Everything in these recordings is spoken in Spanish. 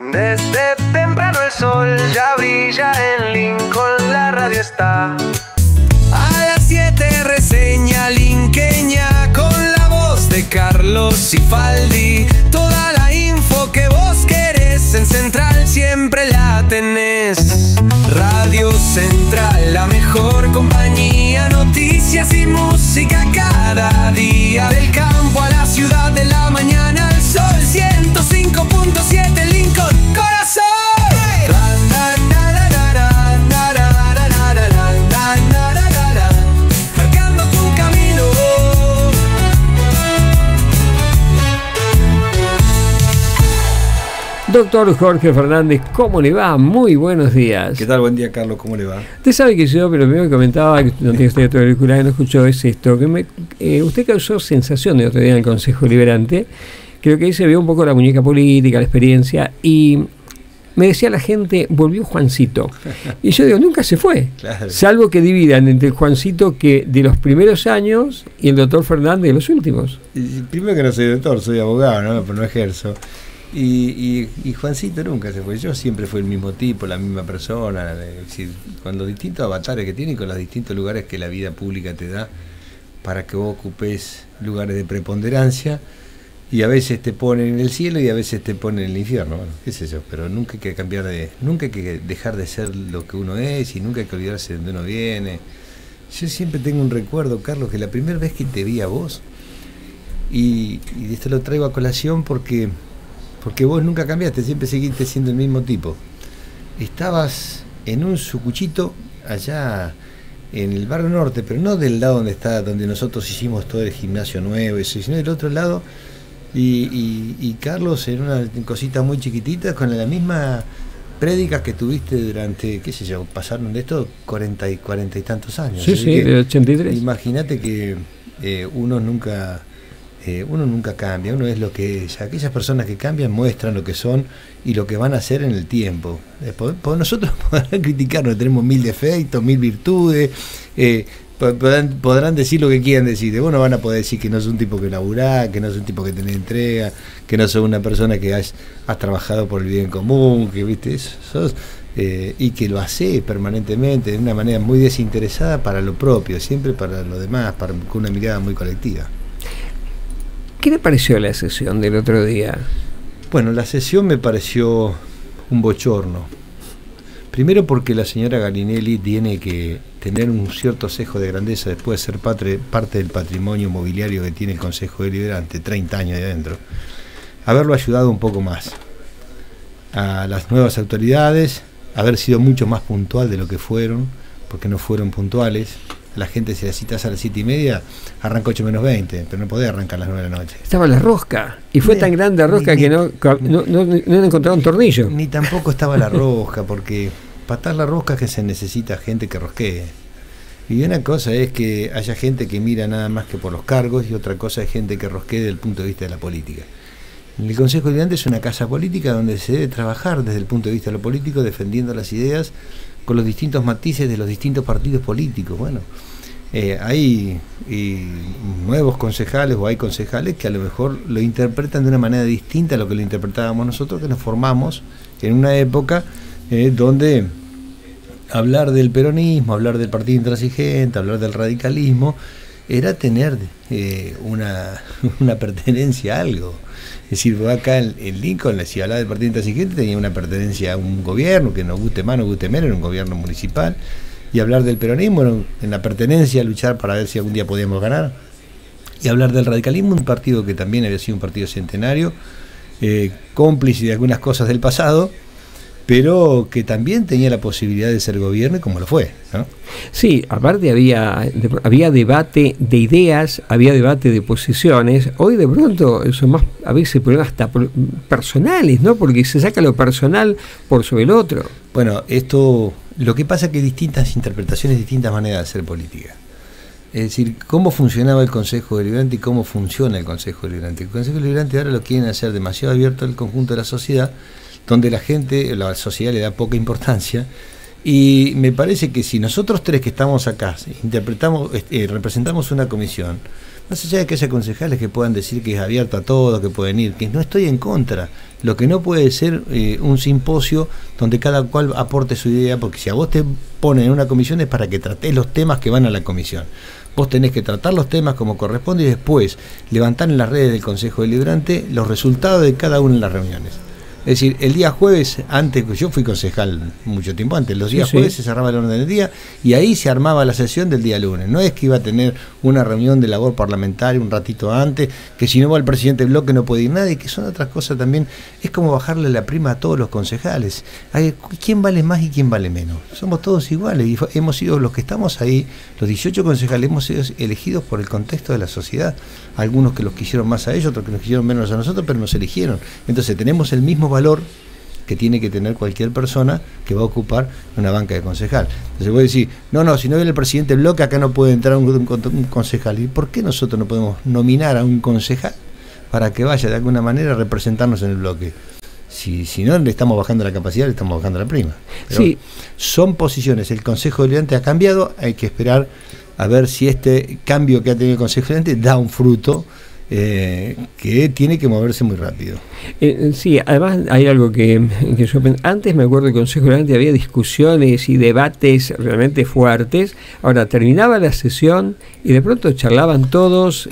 Desde temprano el sol ya brilla en Lincoln, la radio está. A las 7 reseña linqueña con la voz de Carlos Cifaldi. Toda la info que vos querés en Central siempre la tenés. Radio Central, la mejor compañía, noticias y música cada día. Del campo a la ciudad, de la mañana al sol, 105.7 Lincoln, corazón. Marcando tu camino. Doctor Jorge Fernández, ¿cómo le va? Muy buenos días. ¿Qué tal? Buen día, Carlos. ¿Cómo le va? Usted sabe que yo, pero primero que comentaba, que no tiene usted todo auricular y no escuchó, es esto, que usted causó sensación de otro día en el Consejo Deliberante. Creo que ahí se vio un poco la muñeca política, la experiencia, y me decía la gente, volvió Juancito. Y yo digo, nunca se fue. Claro. Salvo que dividan entre el Juancito que de los primeros años y el doctor Fernández de los últimos. Y primero que no soy doctor, soy abogado, ¿no? Pero no ejerzo. Y Juancito nunca se fue. Yo siempre fui el mismo tipo, la misma persona. Es decir, con los distintos avatares que tiene y con los distintos lugares que la vida pública te da para que vos ocupes lugares de preponderancia. Y a veces te ponen en el cielo y a veces te ponen en el infierno, bueno, qué sé yo, pero nunca hay que cambiar nunca hay que dejar de ser lo que uno es y nunca hay que olvidarse de donde uno viene. Yo siempre tengo un recuerdo, Carlos, que la primera vez que te vi a vos, y esto lo traigo a colación porque vos nunca cambiaste, siempre seguiste siendo el mismo tipo. Estabas en un sucuchito allá en el barrio norte, pero no del lado donde nosotros hicimos todo el gimnasio nuevo, sino del otro lado. Y Carlos en una cosita muy chiquitita con la misma prédica que tuviste durante, qué sé yo, pasaron de esto 40 y tantos años. Sí, sí, de 83. Imagínate que uno nunca cambia, uno es lo que es. Aquellas personas que cambian muestran lo que son y lo que van a hacer en el tiempo. Nosotros podrán criticarnos, tenemos 1000 defectos, 1000 virtudes, podrán decir lo que quieran decir. De vos no van a poder decir que no sos un tipo que laburá, que no sos un tipo que tenés entrega, que no sos una persona que has trabajado por el bien común, que viste eso, sos, y que lo hacés permanentemente de una manera muy desinteresada para lo propio, siempre para lo demás, con una mirada muy colectiva. ¿Qué le pareció la sesión del otro día? Bueno, la sesión me pareció un bochorno. Primero porque la señora Galinelli tiene que tener un cierto sesgo de grandeza después de ser parte del patrimonio mobiliario que tiene el Consejo Deliberante, 30 años de adentro. Haberlo ayudado un poco más a las nuevas autoridades, haber sido mucho más puntual de lo que fueron, porque no fueron puntuales. La gente, si la citas a las 7:30, arranca 8 menos 20, pero no podía arrancar a las 9 de la noche. Estaba la rosca, y fue tan grande la rosca que no encontraba un tornillo. Ni tampoco estaba la rosca, porque para atar la rosca que se necesita gente que rosquee. Y una cosa es que haya gente que mira nada más que por los cargos, y otra cosa es gente que rosquee desde el punto de vista de la política. El Consejo Deliberante es una casa política donde se debe trabajar desde el punto de vista de lo político, defendiendo las ideas con los distintos matices de los distintos partidos políticos. Bueno, hay nuevos concejales o hay concejales que a lo mejor lo interpretan de una manera distinta a lo que lo interpretábamos nosotros, que nos formamos en una época donde hablar del peronismo, hablar del partido intransigente, hablar del radicalismo, era tener una pertenencia a algo. Es decir, acá en Lincoln, si hablaba del partido intransigente, tenía una pertenencia a un gobierno, que nos guste más, nos guste menos, era un gobierno municipal. Y hablar del peronismo, en la pertenencia a luchar para ver si algún día podíamos ganar. Y hablar del radicalismo, un partido que también había sido un partido centenario, cómplice de algunas cosas del pasado, pero que también tenía la posibilidad de ser gobierno, y como lo fue, ¿no? Sí, aparte había debate de ideas, había debate de posiciones. Hoy de pronto son más a veces problemas hasta personales, ¿no? Porque se saca lo personal por sobre el otro. Bueno, lo que pasa es que hay distintas interpretaciones, distintas maneras de hacer política. Es decir, cómo funcionaba el Consejo Deliberante y cómo funciona el Consejo Deliberante. El Consejo Deliberante ahora lo quieren hacer demasiado abierto al conjunto de la sociedad, donde la sociedad le da poca importancia, y me parece que si nosotros tres que estamos acá representamos una comisión, Más allá de que haya concejales que puedan decir que es abierto a todos, que pueden ir, que no estoy en contra. Lo que no puede ser un simposio donde cada cual aporte su idea, porque si a vos te ponen en una comisión es para que tratés los temas que van a la comisión. Vos tenés que tratar los temas como corresponde y después levantar en las redes del Consejo Deliberante los resultados de cada una de las reuniones. Es decir, el día jueves, antes, yo fui concejal mucho tiempo antes, los días jueves se cerraba el orden del día y ahí se armaba la sesión del día lunes. No es que iba a tener una reunión de labor parlamentaria un ratito antes, que si no va el presidente del bloque no puede ir nadie, que son otras cosas también. Es como bajarle la prima a todos los concejales. ¿Quién vale más y quién vale menos? Somos todos iguales y hemos sido los que estamos ahí, los 18 concejales, hemos sido elegidos por el contexto de la sociedad. Algunos que los quisieron más a ellos, otros que nos quisieron menos a nosotros, pero nos eligieron. Entonces tenemos el mismo valor que tiene que tener cualquier persona que va a ocupar una banca de concejal. Entonces voy a decir, no, si no viene el presidente del bloque, acá no puede entrar un concejal. ¿Y por qué nosotros no podemos nominar a un concejal para que vaya de alguna manera a representarnos en el bloque? Si no le estamos bajando la capacidad, le estamos bajando la prima. Pero sí, son posiciones. El Consejo Deliberante ha cambiado, hay que esperar a ver si este cambio que ha tenido el Consejo Deliberante da un fruto que tiene que moverse muy rápido. Sí, además hay algo que yo antes me acuerdo del Consejo Deliberante había discusiones y debates realmente fuertes. Ahora terminaba la sesión y de pronto charlaban todos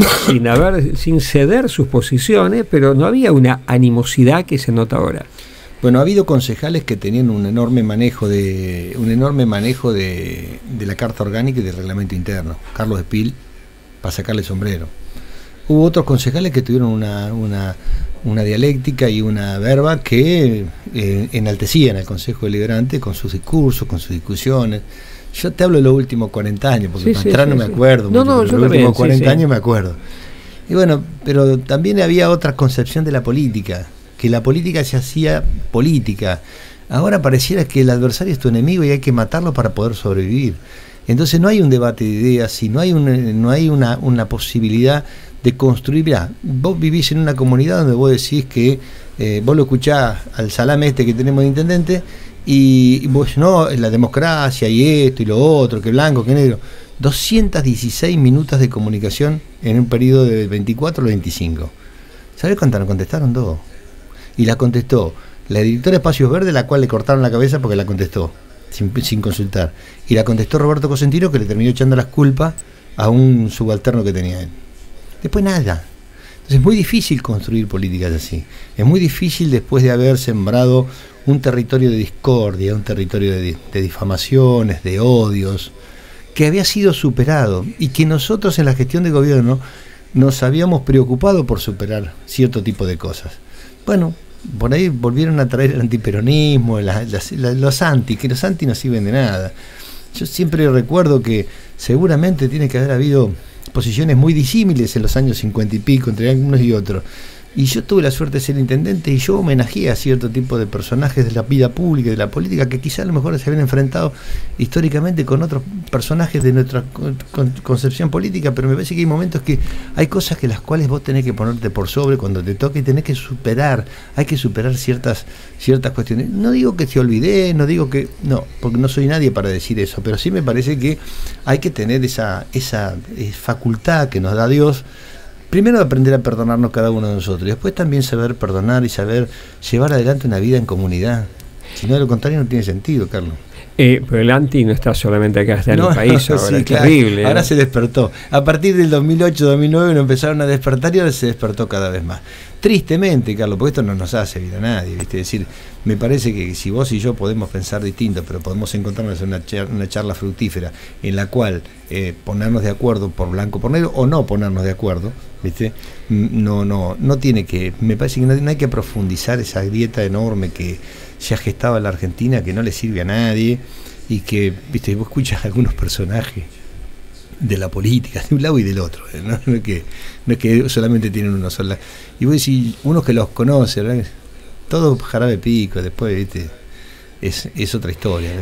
sin ceder sus posiciones, pero no había una animosidad que se nota ahora. Bueno, ha habido concejales que tenían un enorme manejo de la Carta Orgánica y del Reglamento Interno. Carlos Espil, para sacarle sombrero. Hubo otros concejales que tuvieron una dialéctica y una verba que enaltecían al Consejo Deliberante con sus discursos, con sus discusiones. Yo te hablo de los últimos 40 años, porque para atrás no me acuerdo. No, yo los últimos 40 años me acuerdo. Y bueno, pero también había otra concepción de la política, que la política se hacía política. Ahora pareciera que el adversario es tu enemigo y hay que matarlo para poder sobrevivir. Entonces no hay un debate de ideas, y no hay una posibilidad de construir. Mirá, vos vivís en una comunidad donde vos decís que vos lo escuchás al salame que tenemos de intendente y vos no, la democracia y esto y lo otro, que blanco, que negro. 216 minutos de comunicación en un periodo de 24 o 25. ¿Sabés cuántas nos contestaron? 2. Y la contestó la directora de Espacios Verdes, la cual le cortaron la cabeza porque la contestó sin consultar. Y la contestó Roberto Cosentino, que le terminó echando las culpas a un subalterno que tenía él. Después nada. Entonces es muy difícil construir políticas así. Es muy difícil después de haber sembrado un territorio de discordia, un territorio de difamaciones, de odios, que había sido superado y que nosotros en la gestión de gobierno nos habíamos preocupado por superar cierto tipo de cosas. Bueno, por ahí volvieron a traer el antiperonismo, los anti, que los anti no sirven de nada. Yo siempre recuerdo que seguramente tiene que haber habido posiciones muy disímiles en los años 50 y pico entre unos y otros. Y yo tuve la suerte de ser intendente y yo homenajeé a cierto tipo de personajes de la vida pública y de la política que quizá a lo mejor se habían enfrentado históricamente con otros personajes de nuestra concepción política, pero me parece que hay momentos que hay cosas que las cuales vos tenés que ponerte por sobre cuando te toque y tenés que superar, hay que superar ciertas cuestiones. No digo que te olvidé, no digo que... No, porque no soy nadie para decir eso, pero sí me parece que hay que tener esa facultad que nos da Dios. Primero aprender a perdonarnos cada uno de nosotros y después también saber perdonar y saber llevar adelante una vida en comunidad. Si no, de lo contrario no tiene sentido, Carlos. Pero el anti no está solamente acá, está en el país, ahora sí, es claro, terrible. Ahora se despertó. A partir del 2008-2009 lo empezaron a despertar y ahora se despertó cada vez más. Tristemente, Carlos, porque esto no nos hace bien a nadie, ¿viste? Es decir, me parece que si vos y yo podemos pensar distinto, pero podemos encontrarnos en una charla fructífera en la cual ponernos de acuerdo por blanco por negro o no ponernos de acuerdo, ¿viste? No tiene que, me parece que no hay que profundizar esa grieta enorme que se ha gestado en la Argentina, que no le sirve a nadie y que, ¿viste? Vos escuchas a algunos personajes de la política, de un lado y del otro, ¿no? No es que solamente tienen uno solo. Y vos decís, unos que los conocen, ¿verdad? Todo jarabe pico, después, ¿viste? Es otra historia, ¿no?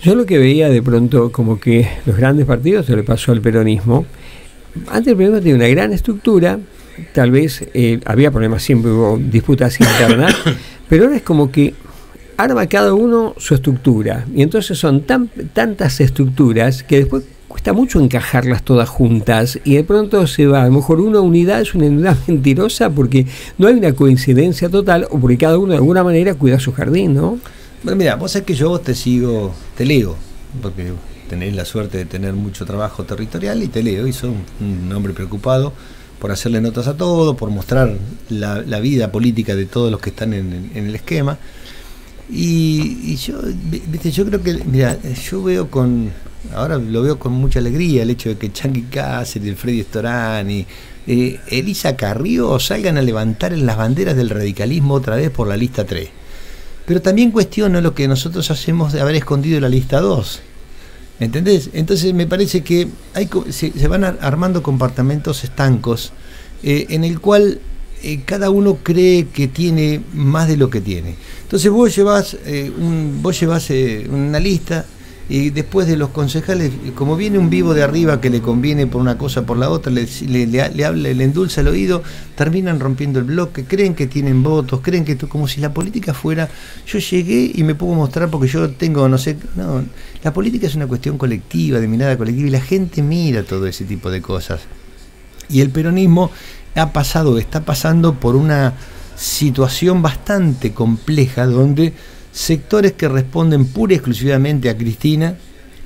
Yo lo que veía de pronto como que los grandes partidos, se le pasó al peronismo. Antes el peronismo tenía una gran estructura, tal vez había problemas, siempre hubo disputas internas, pero ahora es como que arma cada uno su estructura, y entonces son tantas estructuras que después cuesta mucho encajarlas todas juntas y de pronto se va, a lo mejor una unidad es una unidad mentirosa porque no hay una coincidencia total o porque cada uno de alguna manera cuida su jardín, ¿no? Bueno, mira, vos sabés que yo te sigo, te leo, porque tenés la suerte de tener mucho trabajo territorial y te leo, y soy un hombre preocupado por hacerle notas a todo, por mostrar la vida política de todos los que están en el esquema. Y yo, viste, yo creo que, mira, yo veo ahora lo veo con mucha alegría el hecho de que Chanqui Cáceres, Freddy Storani, Elisa Carrió salgan a levantar las banderas del radicalismo otra vez por la lista 3. Pero también cuestiono lo que nosotros hacemos de haber escondido la lista 2. ¿Entendés? Entonces me parece que se van armando compartimentos estancos en el cual cada uno cree que tiene más de lo que tiene. Entonces vos llevas una lista y después de los concejales, como viene un vivo de arriba que le conviene por una cosa por la otra, le habla, le endulza el oído, terminan rompiendo el bloque, creen que tienen votos, creen que como si la política fuera, yo llegué y me puedo mostrar porque yo tengo, no sé, no, la política es una cuestión colectiva, de mirada colectiva, y la gente mira todo ese tipo de cosas. Y el peronismo está pasando por una situación bastante compleja donde sectores que responden pura y exclusivamente a Cristina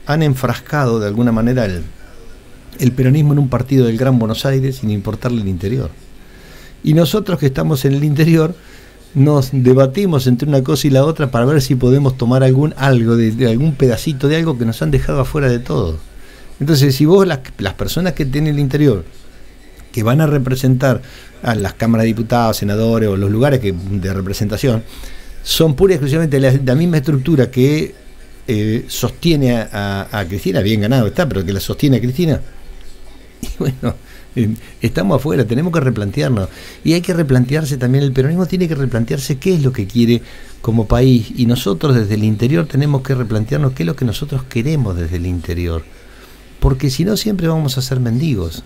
han enfrascado de alguna manera el peronismo en un partido del Gran Buenos Aires sin importarle el interior. Y nosotros que estamos en el interior nos debatimos entre una cosa y la otra para ver si podemos tomar algo de algún pedacito de algo que nos han dejado afuera de todo. Entonces, si vos las personas que tienen el interior, que van a representar a las cámaras de diputados, senadores o los lugares de representación, son pura y exclusivamente la misma estructura que sostiene a Cristina, bien ganado está, pero que la sostiene a Cristina, y bueno, estamos afuera, tenemos que replantearnos, y hay que replantearse también, el peronismo tiene que replantearse qué es lo que quiere como país, y nosotros desde el interior tenemos que replantearnos qué es lo que nosotros queremos desde el interior, porque si no siempre vamos a ser mendigos.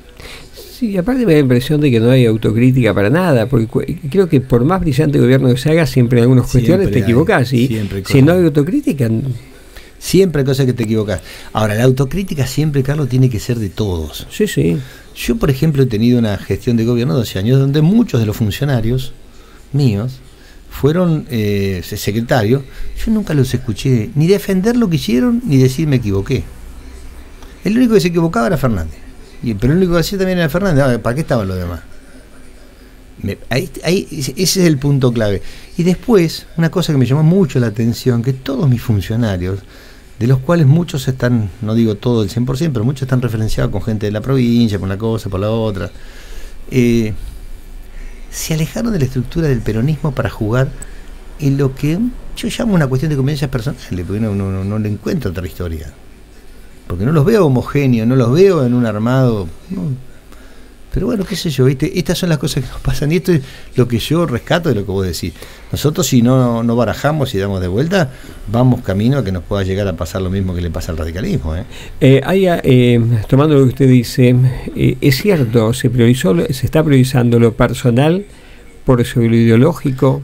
Sí, aparte me da la impresión de que no hay autocrítica para nada, porque creo que por más brillante gobierno que se haga, siempre en algunas cuestiones te equivocás, ¿sí? Si no hay autocrítica... Siempre hay cosas que te equivocás. Ahora, la autocrítica siempre, Carlos, tiene que ser de todos. Sí, sí. Yo, por ejemplo, he tenido una gestión de gobierno de 12 años donde muchos de los funcionarios míos fueron secretarios. Yo nunca los escuché ni defender lo que hicieron, ni decir me equivoqué. El único que se equivocaba era Fernández. Pero el único que hacía también era Fernández. ¿Para qué estaban los demás? Ese es el punto clave. Y después, una cosa que me llamó mucho la atención, que todos mis funcionarios, de los cuales muchos están, no digo todo el 100%, pero muchos están referenciados con gente de la provincia, por una cosa, por la otra, se alejaron de la estructura del peronismo para jugar en lo que yo llamo una cuestión de conveniencias personales, porque no le encuentro otra historia. Porque no los veo homogéneos, no los veo en un armado. No. Pero bueno, qué sé yo, ¿viste? Estas son las cosas que nos pasan y esto es lo que yo rescato de lo que vos decís. Nosotros si no barajamos y damos de vuelta, vamos camino a que nos pueda llegar a pasar lo mismo que le pasa al radicalismo. Tomando lo que usted dice, es cierto, se está priorizando lo personal por sobre lo ideológico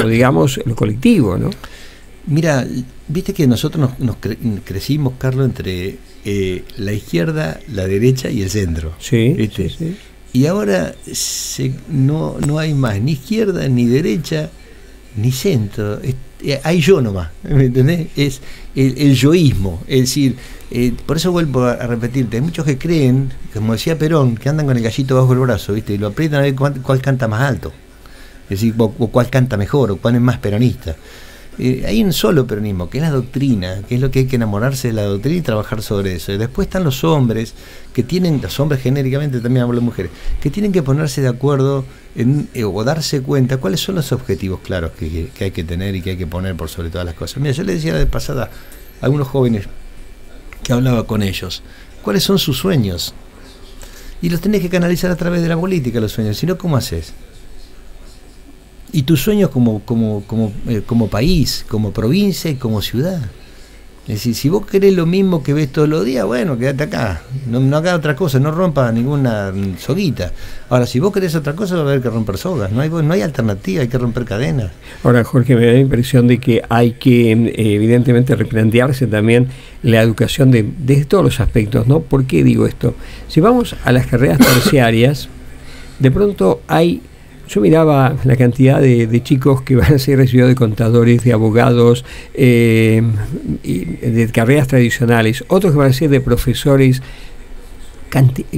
o digamos lo colectivo, ¿no? Mira, viste que nosotros nos crecimos, Carlos, entre la izquierda, la derecha y el centro. Sí, ¿viste? Sí, sí. Y ahora no hay más ni izquierda, ni derecha, ni centro. Hay yo nomás, ¿me entendés? Es el yoísmo. Es decir, por eso vuelvo a repetirte, hay muchos que creen, como decía Perón, que andan con el gallito bajo el brazo, ¿viste? Y lo aprietan a ver cuál canta más alto. Es decir, o cuál canta mejor, o cuál es más peronista. Hay un solo peronismo, que es la doctrina, que es lo que hay que enamorarse de la doctrina y trabajar sobre eso. Y después están los hombres, los hombres genéricamente, también hablo de mujeres, que tienen que ponerse de acuerdo o darse cuenta cuáles son los objetivos claros que hay que tener y que hay que poner por sobre todas las cosas. Mira, yo le decía la vez pasada a algunos jóvenes que hablaba con ellos, ¿cuáles son sus sueños? Y los tenés que canalizar a través de la política, los sueños, si no, ¿cómo haces? Y tus sueños como país, como provincia y como ciudad. Es decir, si vos querés lo mismo que ves todos los días, bueno, quédate acá. No hagas otra cosa, no rompas ninguna soguita. Ahora, si vos querés otra cosa, va a haber que romper sogas. No hay alternativa, hay que romper cadenas. Ahora, Jorge, me da la impresión de que hay que, evidentemente, replantearse también la educación desde todos los aspectos, ¿no? ¿Por qué digo esto? Si vamos a las carreras terciarias, de pronto yo miraba la cantidad de chicos que van a ser recibidos de contadores, de abogados, y de carreras tradicionales, otros que van a ser de profesores,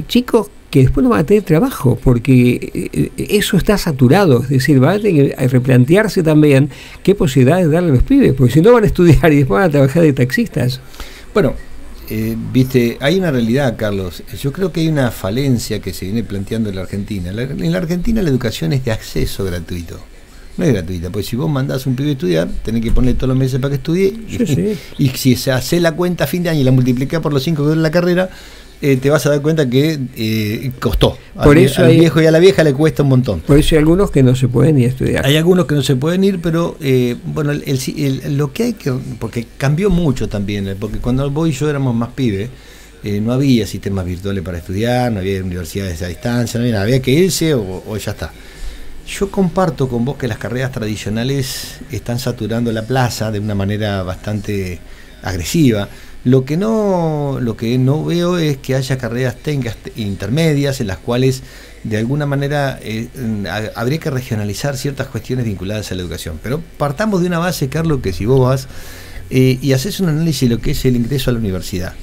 chicos que después no van a tener trabajo, porque eso está saturado. Es decir, va a tener que replantearse también qué posibilidades darle a los pibes, porque si no van a estudiar y después van a trabajar de taxistas. Bueno, viste, hay una realidad, Carlos. Yo creo que hay una falencia que se viene planteando en la Argentina. En la Argentina la educación es de acceso gratuito. No es gratuita, porque si vos mandás a un pibe a estudiar, tenés que ponerle todos los meses para que estudie. Sí. Y si se hace la cuenta a fin de año y la multiplicás por los 5 que dura la carrera, te vas a dar cuenta que costó. Por eso al viejo y a la vieja le cuesta un montón. Por eso hay algunos que no se pueden ir a estudiar. Hay algunos que no se pueden ir, pero bueno, lo que hay que... Porque cambió mucho también, porque cuando vos y yo éramos más pibes, no había sistemas virtuales para estudiar, no había universidades a distancia, había que irse o ya está. Yo comparto con vos que las carreras tradicionales están saturando la plaza de una manera bastante agresiva. Lo que no veo es que haya carreras técnicas intermedias en las cuales de alguna manera habría que regionalizar ciertas cuestiones vinculadas a la educación. Pero partamos de una base, Carlos, que si vos vas y haces un análisis de lo que es el ingreso a la universidad.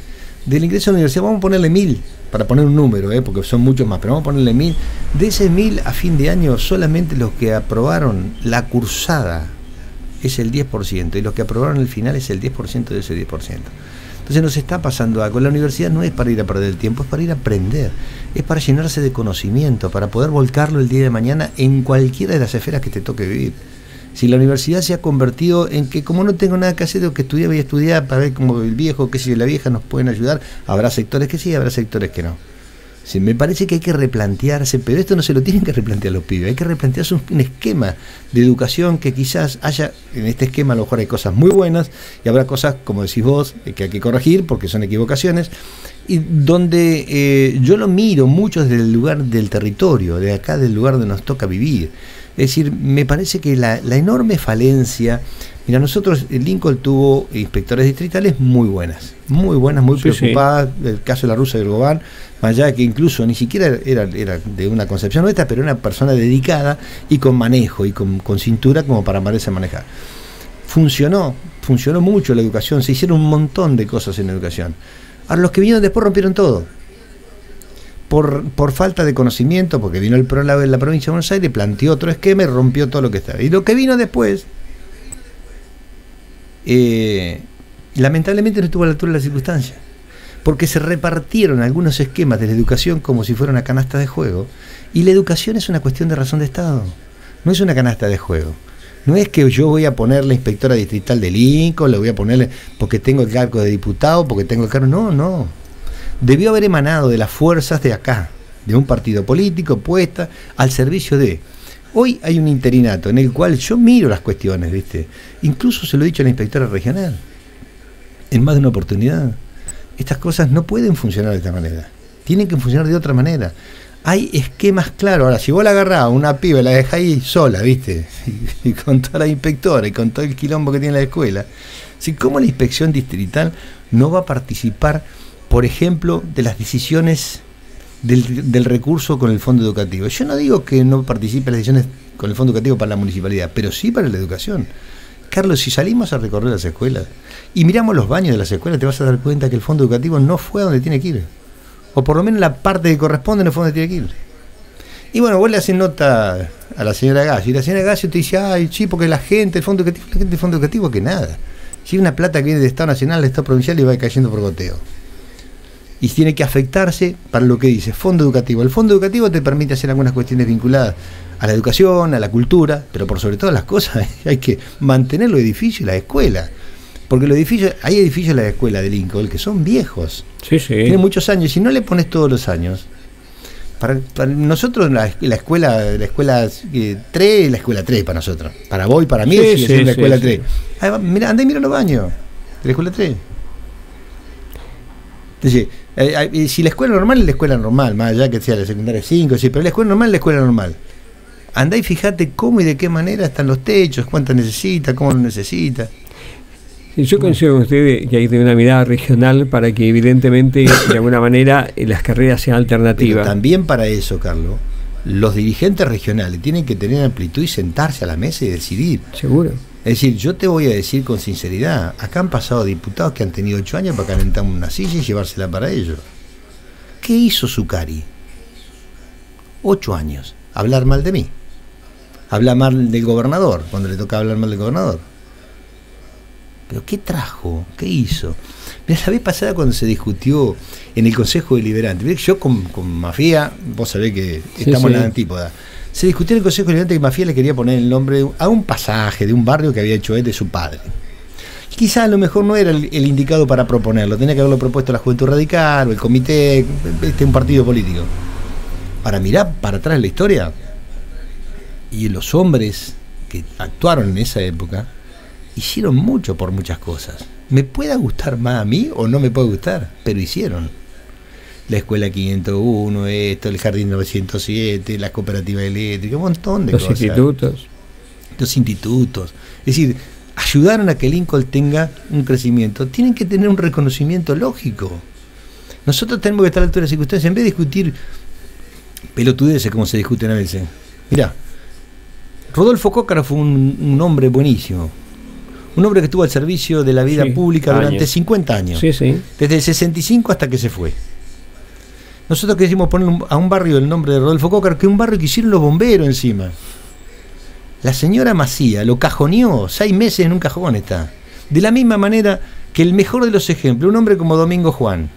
Del ingreso a la universidad vamos a ponerle 1000, para poner un número, porque son muchos más, pero vamos a ponerle 1000. De ese 1000 a fin de año solamente los que aprobaron la cursada es el 10% y los que aprobaron el final es el 10% de ese 10%. Entonces nos está pasando algo. La universidad no es para ir a perder el tiempo, es para ir a aprender, es para llenarse de conocimiento, para poder volcarlo el día de mañana en cualquiera de las esferas que te toque vivir. Si la universidad se ha convertido en que como no tengo nada que hacer, tengo que estudiar, voy a estudiar para ver cómo el viejo, qué sé yo, la vieja nos pueden ayudar, habrá sectores que sí, habrá sectores que no. Sí, me parece que hay que replantearse, pero esto no se lo tienen que replantear los pibes, hay que replantearse un esquema de educación que quizás haya, en este esquema a lo mejor hay cosas muy buenas y habrá cosas, como decís vos, que hay que corregir porque son equivocaciones, y donde yo lo miro mucho desde el lugar del territorio, de acá del lugar donde nos toca vivir. Es decir, me parece que la enorme falencia... Mira, nosotros, Lincoln tuvo inspectores distritales muy buenas, muy preocupadas, el caso de la Rusa y el Gobán, más allá de que incluso ni siquiera era de una concepción nuestra, pero era una persona dedicada y con manejo y con cintura como para poderse manejar. Funcionó mucho la educación, se hicieron un montón de cosas en la educación. Ahora los que vinieron después rompieron todo. Por falta de conocimiento, porque vino el PRO de la provincia de Buenos Aires, planteó otro esquema y rompió todo lo que estaba. Y lo que vino después... lamentablemente no estuvo a la altura de la circunstancia, porque se repartieron algunos esquemas de la educación como si fuera una canasta de juego, y la educación es una cuestión de razón de Estado, no es una canasta de juego. No es que yo voy a ponerle inspectora distrital de Lincoln, le voy a ponerle porque tengo el cargo de diputado, porque tengo el cargo... No. Debió haber emanado de las fuerzas de acá, de un partido político puesta al servicio de... Hoy hay un interinato en el cual yo miro las cuestiones, ¿viste? Incluso se lo he dicho a la inspectora regional, en más de una oportunidad. Estas cosas no pueden funcionar de esta manera, tienen que funcionar de otra manera. Hay esquemas claros. Ahora, si vos la agarrás a una piba y la dejás ahí sola, ¿viste? Y con toda la inspectora y con todo el quilombo que tiene la escuela, ¿cómo la inspección distrital no va a participar, por ejemplo, de las decisiones del recurso con el fondo educativo? Yo no digo que no participe en las decisiones con el fondo educativo para la municipalidad, pero sí para la educación. Carlos, si salimos a recorrer las escuelas y miramos los baños de las escuelas, te vas a dar cuenta que el fondo educativo no fue a donde tiene que ir, o por lo menos la parte que corresponde no fue a donde tiene que ir. Y bueno, vos le haces nota a la señora Gallo, y la señora Gallo te dice, ay, sí, porque la gente del fondo educativo que nada. Si una plata que viene del Estado Nacional, del Estado Provincial, y va cayendo por goteo. Y tiene que afectarse para lo que dice fondo educativo. El fondo educativo te permite hacer algunas cuestiones vinculadas a la educación, a la cultura, pero por sobre todas las cosas hay que mantener los edificios y la escuela. Porque los edificios, hay edificios en la escuela de Lincoln que son viejos, tienen muchos años, y si no le pones todos los años, para nosotros la escuela 3 es la escuela 3 para nosotros, para vos y para mí sigue siendo la escuela 3. Mirá, andá y mira los baños de la escuela 3. Entonces, si la escuela normal es la escuela normal, más allá que sea la secundaria 5, sí, pero la escuela normal es la escuela normal. Andá y fíjate cómo y de qué manera están los techos, cuánto necesita, cómo lo necesita. Sí, yo coincido con usted que hay que tener una mirada regional para que evidentemente de alguna manera las carreras sean alternativas. Pero también para eso, Carlos, los dirigentes regionales tienen que tener amplitud y sentarse a la mesa y decidir. Seguro. Es decir, yo te voy a decir con sinceridad, acá han pasado diputados que han tenido 8 años para calentar una silla y llevársela para ellos. ¿Qué hizo Zuccari? 8 años. Hablar mal de mí. Hablar mal del gobernador, cuando le tocaba hablar mal del gobernador. ¿Pero qué trajo? ¿Qué hizo? Mira, la vez pasada cuando se discutió en el Consejo Deliberante, yo con Mafia, vos sabés que estamos en la antípoda, se discutió en el Consejo Deliberante que Mafia le quería poner el nombre a un pasaje de un barrio que había hecho él de su padre. Quizás a lo mejor no era el indicado para proponerlo, tenía que haberlo propuesto la Juventud Radical o el Comité, un partido político. Para mirar para atrás la historia, y los hombres que actuaron en esa época hicieron mucho por muchas cosas. Me pueda gustar más a mí o no me puede gustar, pero hicieron. La escuela 501, esto, el jardín 907, las cooperativas eléctricas, un montón de cosas. Los institutos. Es decir, ayudaron a que Lincoln tenga un crecimiento. Tienen que tener un reconocimiento lógico. Nosotros tenemos que estar a la altura de las circunstancias, en vez de discutir pelotudeces como se discuten a veces. Mirá, Rodolfo Cócaro fue un hombre buenísimo. Un hombre que estuvo al servicio de la vida pública durante 50 años. Sí, sí. Desde el 65 hasta que se fue. Nosotros quisimos poner a un barrio el nombre de Rodolfo Cócaro, que es un barrio que hicieron los bomberos encima. La señora Macía lo cajoneó, 6 meses en un cajón está. De la misma manera que el mejor de los ejemplos, un hombre como Domingo Juan,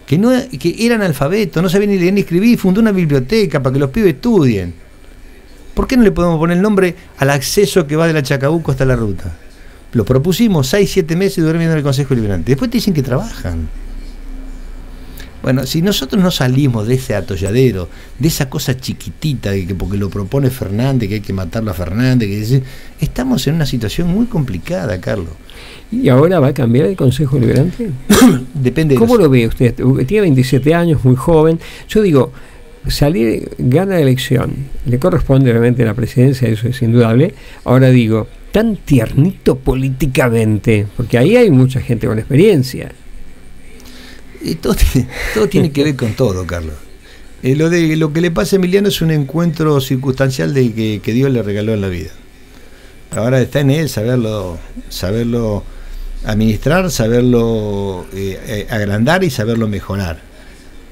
que era analfabeto, no sabía ni leer ni escribir, y fundó una biblioteca para que los pibes estudien. ¿Por qué no le podemos poner el nombre al acceso que va de la Chacabuco hasta la ruta? Lo propusimos 6-7 meses durmiendo en el Consejo Deliberante. Después te dicen que trabajan. Bueno, si nosotros no salimos de ese atolladero, de esa cosa chiquitita, que porque lo propone Fernández, que hay que matarlo a Fernández, estamos en una situación muy complicada, Carlos. ¿Y ahora va a cambiar el Consejo Deliberante? Depende. ¿Cómo lo ve usted? Tiene 27 años, muy joven. Yo digo, salir, gana la elección, le corresponde obviamente la presidencia, eso es indudable. Ahora digo, tan tiernito políticamente, porque ahí hay mucha gente con experiencia. Y todo tiene que ver con todo, Carlos. Lo que le pasa a Emiliano es un encuentro circunstancial de que Dios le regaló en la vida. Ahora está en él saberlo administrar, saberlo agrandar y saberlo mejorar.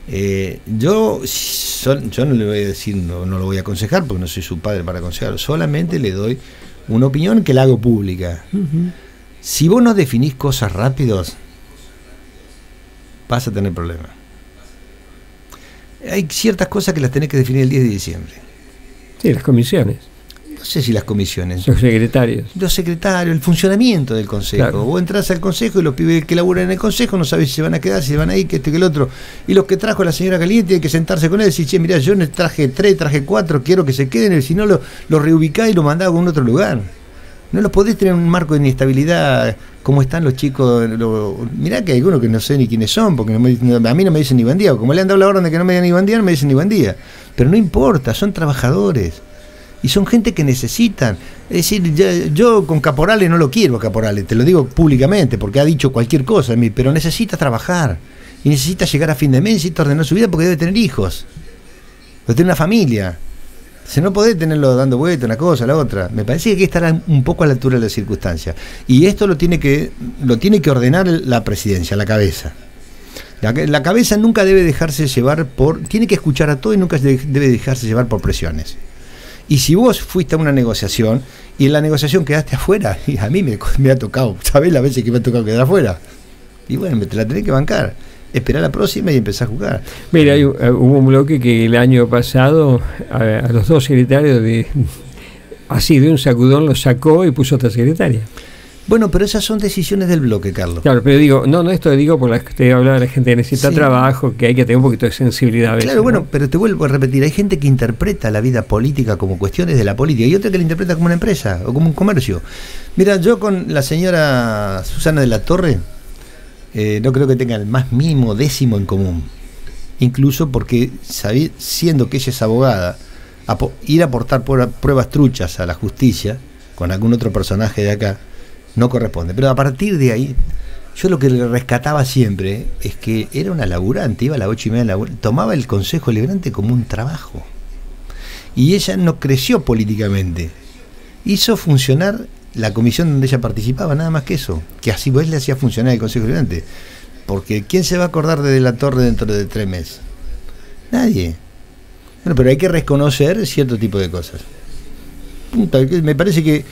Yo no le voy a decir, no lo voy a aconsejar porque no soy su padre para aconsejar, solamente le doy una opinión que la hago pública. Si vos no definís cosas rápidos, vas a tener problemas. Hay ciertas cosas que las tenés que definir el 10 de diciembre. Sí, las comisiones. No sé si las comisiones. Los secretarios. Los secretarios, el funcionamiento del consejo. Claro. Vos entras al consejo y los pibes que laburan en el consejo no sabés si se van a quedar, si se van a ir, que el otro. Y los que trajo la señora Caliente hay que sentarse con él y decir, che, mirá, yo traje 3, traje 4, quiero que se queden, si no los reubicás y los mandás a un otro lugar. No los podés tener en un marco de inestabilidad como están los chicos. Mirá que hay algunos que no sé ni quiénes son, porque a mí no me dicen ni buen día. Como le han dado la orden de que no me digan ni buen día, no me dicen ni buen día. Pero no importa, son trabajadores. Y son gente que necesitan. Es decir, yo con Caporales no lo quiero, Caporales, te lo digo públicamente, porque ha dicho cualquier cosa a mí, pero necesita trabajar. Y necesita llegar a fin de mes, necesita ordenar su vida porque debe tener hijos. Debe tener una familia. Si no podés tenerlo dando vuelta una cosa, la otra. Me parece que hay que estar un poco a la altura de las circunstancias. Y esto lo tiene que ordenar la presidencia, la cabeza. La cabeza nunca debe dejarse llevar tiene que escuchar a todo y nunca debe dejarse llevar por presiones. Y si vos fuiste a una negociación y en la negociación quedaste afuera, y a mí me ha tocado, ¿sabés las veces que me ha tocado quedar afuera? Y bueno, te la tenés que bancar. Esperar la próxima y empezar a jugar. Mira, hubo un bloque que el año pasado a los 2 secretarios de un sacudón los sacó y puso otra secretaria. Bueno, pero esas son decisiones del bloque, Carlos. Claro, pero digo, esto digo por las que te hablaba de la gente que necesita trabajo, que hay que tener un poquito de sensibilidad a veces. Claro, bueno, pero te vuelvo a repetir, hay gente que interpreta la vida política como cuestiones de la política y otra que la interpreta como una empresa o como un comercio. Mira, yo con la señora Susana de la Torre no creo que tenga el más mínimo décimo en común. Incluso porque, siendo que ella es abogada, ir a aportar pruebas truchas a la justicia con algún otro personaje de acá no corresponde. Pero a partir de ahí, yo lo que le rescataba siempre es que era una laburante, iba a las 8:30, tomaba el Consejo Deliberante como un trabajo. Y ella no creció políticamente, hizo funcionar la comisión donde ella participaba, nada más que eso, que así pues le hacía funcionar el Consejo Deliberante. Porque ¿quién se va a acordar de la Torre dentro de 3 meses? Nadie. Bueno, pero hay que reconocer cierto tipo de cosas. Me parece que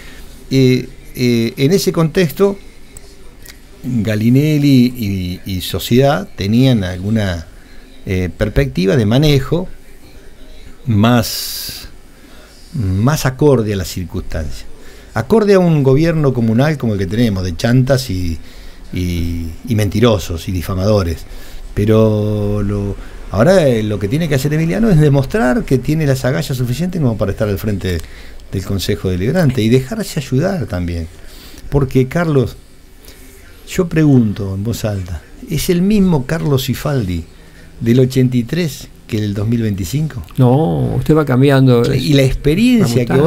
en ese contexto Galinelli y Sociedad tenían alguna perspectiva de manejo más acorde a las circunstancias, acorde a un gobierno comunal como el que tenemos, de chantas y mentirosos y difamadores. Pero ahora lo que tiene que hacer Emiliano es demostrar que tiene las agallas suficientes como para estar al frente del Consejo Deliberante y dejarse ayudar también. Porque, Carlos, yo pregunto en voz alta, ¿es el mismo Carlos Cifaldi del 83 que del 2025? No, usted va cambiando. Y la experiencia que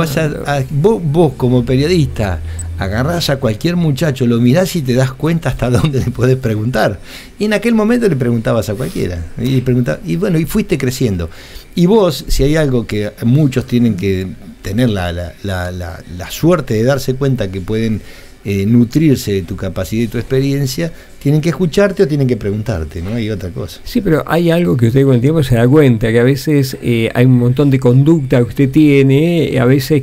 vos como periodista agarrás a cualquier muchacho, lo mirás y te das cuenta hasta dónde le podés preguntar. Y en aquel momento le preguntabas a cualquiera. Y bueno, y fuiste creciendo. Y vos, si hay algo que muchos tienen que tener la suerte de darse cuenta que pueden nutrirse de tu capacidad y tu experiencia, tienen que escucharte o tienen que preguntarte, no hay otra cosa. Sí, pero hay algo que usted con el tiempo se da cuenta, que a veces hay un montón de conducta que usted tiene, a veces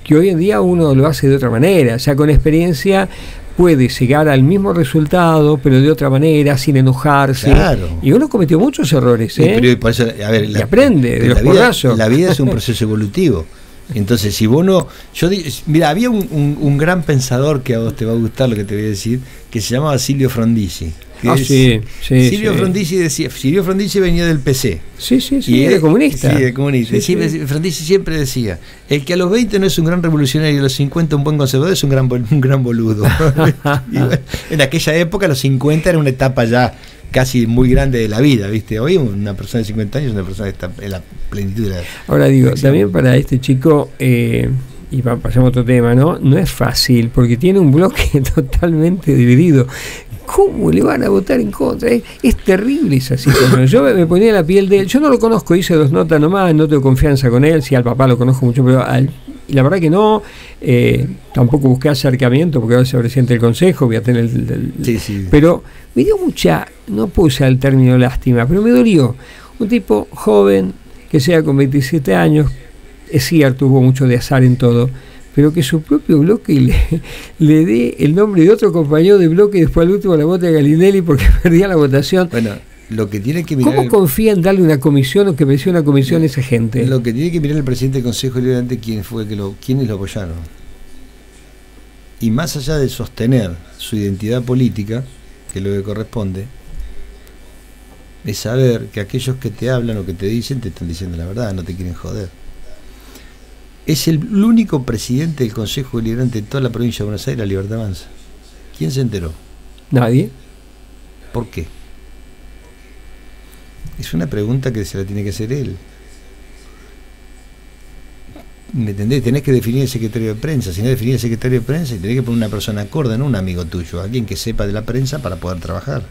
que hoy en día uno lo hace de otra manera, o sea, con experiencia puede llegar al mismo resultado, pero de otra manera, sin enojarse. Claro. Y uno cometió muchos errores, sí, pero por eso, a ver, y aprende de los porrazos. La vida es un proceso evolutivo. Entonces, si vos no... Mira, había un gran pensador que a vos te va a gustar lo que te voy a decir, que se llamaba Silvio Frondizi. Silvio Frondizi venía del PC. Sí, era comunista. Sí, era comunista. Frondizi siempre decía, el que a los 20 no es un gran revolucionario y a los 50 un buen conservador es un gran boludo. Y bueno, en aquella época los 50 era una etapa ya casi muy grande de la vida, ¿viste? Hoy una persona de 50 años es una persona que está en la plenitud de la... Ahora digo, también para este chico, y pasamos a otro tema, ¿no? No es fácil, porque tiene un bloque totalmente dividido. ¿Cómo le van a votar en contra? Es terrible esa situación. Yo me ponía en la piel de él. Yo no lo conozco, hice 2 notas nomás, no tengo confianza con él. Sí, al papá lo conozco mucho, pero y la verdad que no. Tampoco busqué acercamiento, porque ahora soy presidente del consejo, voy a tener sí. Pero me dio mucha, no puse el término lástima, pero me dolió. Un tipo joven, que sea con 27 años, es cierto, hubo mucho de azar en todo, pero que su propio bloque le dé el nombre de otro compañero de bloque y después al último la vota de Galinelli porque perdía la votación. Bueno, lo que tiene que mirar... ¿Cómo confía en darle una comisión o que presione una comisión a esa gente? Lo que tiene que mirar el presidente del Consejo Deliberante, quiénes lo apoyaron. Y más allá de sostener su identidad política, que es lo que corresponde, es saber que aquellos que te hablan o que te dicen, te están diciendo la verdad, no te quieren joder. Es el único presidente del Consejo Deliberante de toda la provincia de Buenos Aires, la Libertad Avanza. ¿Quién se enteró? Nadie. ¿Por qué? Es una pregunta que se la tiene que hacer él. ¿Me entendés? Tenés que definir el secretario de prensa. Si no definís el secretario de prensa, y tenés que poner una persona acorde, no un amigo tuyo, alguien que sepa de la prensa para poder trabajar.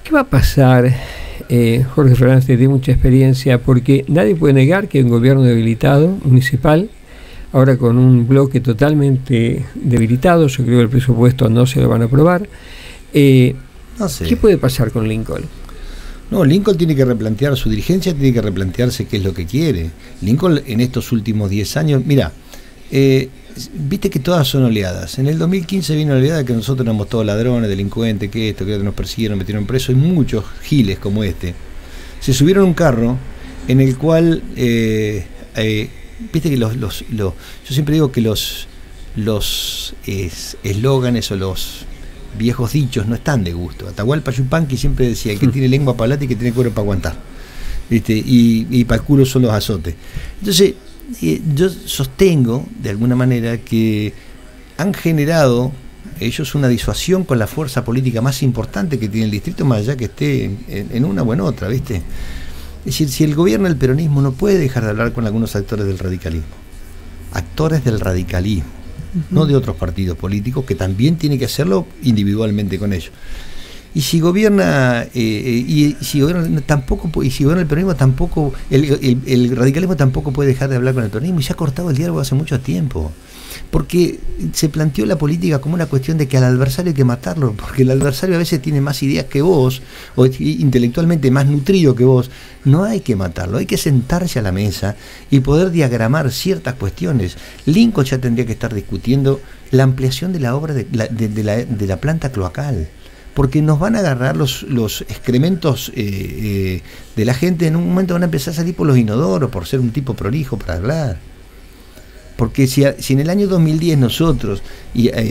¿Qué va a pasar? Jorge Fernández tiene mucha experiencia, porque nadie puede negar que hay un gobierno debilitado, municipal, ahora con un bloque totalmente debilitado. Yo creo que el presupuesto no se lo van a aprobar. No sé. ¿Qué puede pasar con Lincoln? No, Lincoln tiene que replantear su dirigencia, tiene que replantearse qué es lo que quiere. Lincoln en estos últimos 10 años, mira, viste que todas son oleadas. En el 2015 vino la oleada que nosotros éramos todos ladrones, delincuentes, que esto, que otro, nos persiguieron, metieron preso, y muchos giles como este se subieron a un carro en el cual viste que yo siempre digo que los eslóganes o los viejos dichos no están de gusto. Atahualpa Yupanqui siempre decía, el que tiene lengua para hablar y que tiene cuero para aguantar, ¿viste? Y para el culo son los azotes. Entonces yo sostengo de alguna manera que han generado Ellos una disuasión con la fuerza política más importante que tiene el distrito, más allá que esté en una o en otra, ¿viste? Es decir, si el gobierno del peronismo no puede dejar de hablar con algunos actores del radicalismo, no de otros partidos políticos, que también tiene que hacerlo individualmente con ellos. Y si gobierna si gobierna el peronismo, tampoco el radicalismo tampoco puede dejar de hablar con el peronismo, y se ha cortado el diálogo hace mucho tiempo, porque se planteó la política como una cuestión de que al adversario hay que matarlo, porque el adversario a veces tiene más ideas que vos, o es intelectualmente más nutrido que vos. No hay que matarlo, hay que sentarse a la mesa y poder diagramar ciertas cuestiones. Lincoln ya tendría que estar discutiendo la ampliación de la obra de la planta cloacal, porque nos van a agarrar los excrementos de la gente. En un momento van a empezar a salir por los inodoros, por ser un tipo prolijo para hablar. Porque si en el año 2010 nosotros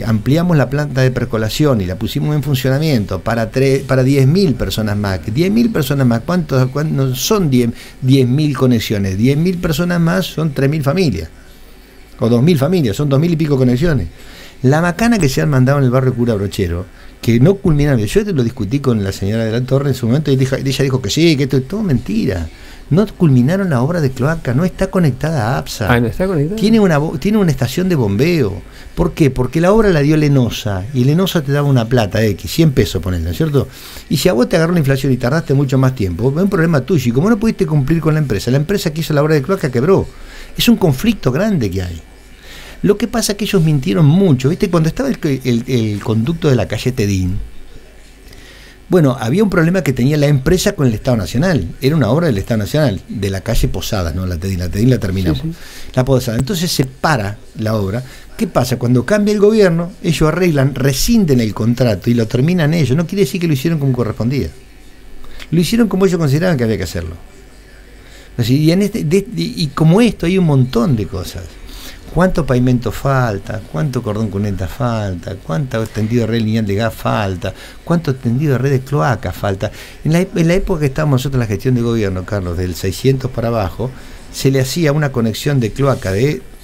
ampliamos la planta de percolación y la pusimos en funcionamiento para 10.000 personas más, 10.000 personas más, ¿cuántos son 10.000 conexiones? 10.000 personas más son 3.000 familias, o 2.000 familias, son 2.000 y pico conexiones. La macana que se han mandado en el barrio Cura Brochero, que no culminaron, yo lo discutí con la señora de la Torre en su momento, y ella dijo que sí, que esto es todo mentira. No culminaron la obra de cloaca, no está conectada a APSA. ¿No está conectada? Tiene una estación de bombeo. ¿Por qué? Porque la obra la dio Lenosa, y Lenosa te daba una plata, 100 pesos, ponele, ¿cierto? Y si a vos te agarró la inflación y tardaste mucho más tiempo, es un problema tuyo. Y como no pudiste cumplir con la empresa que hizo la obra de cloaca quebró. Es un conflicto grande que hay. Lo que pasa es que ellos mintieron mucho, ¿viste? Cuando estaba el conducto de la calle Tedín, bueno, había un problema que tenía la empresa con el Estado Nacional. Era una obra del Estado Nacional, de la calle Posadas, ¿no? La Tedín la terminamos. Sí. La Posada. Entonces se para la obra. ¿Qué pasa? Cuando cambia el gobierno, ellos arreglan, rescinden el contrato y lo terminan ellos. No quiere decir que lo hicieron como correspondía. Lo hicieron como ellos consideraban que había que hacerlo. Así, y como esto hay un montón de cosas. ¿Cuánto pavimento falta? ¿Cuánto cordón cuneta falta? ¿Cuánto tendido de red lineal de gas falta? ¿Cuánto tendido de red de cloaca falta? En la época que estábamos nosotros en la gestión de gobierno, Carlos, del 600 para abajo, se le hacía una conexión de cloaca,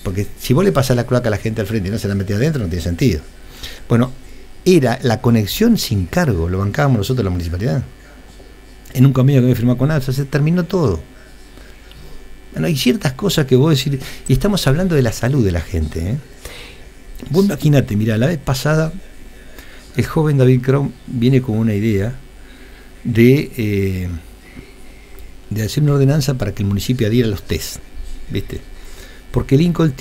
porque si vos le pasás la cloaca a la gente al frente y no se la metés adentro, no tiene sentido. Bueno, era la conexión sin cargo, lo bancábamos nosotros la municipalidad. En un convenio que me firmó con APSA, se terminó todo. Bueno, hay ciertas cosas que vos decís, y estamos hablando de la salud de la gente, ¿eh? Vos imaginate, mirá, la vez pasada el joven David Crom viene con una idea de hacer una ordenanza para que el municipio adhiera a los test, ¿viste? Porque Lincoln,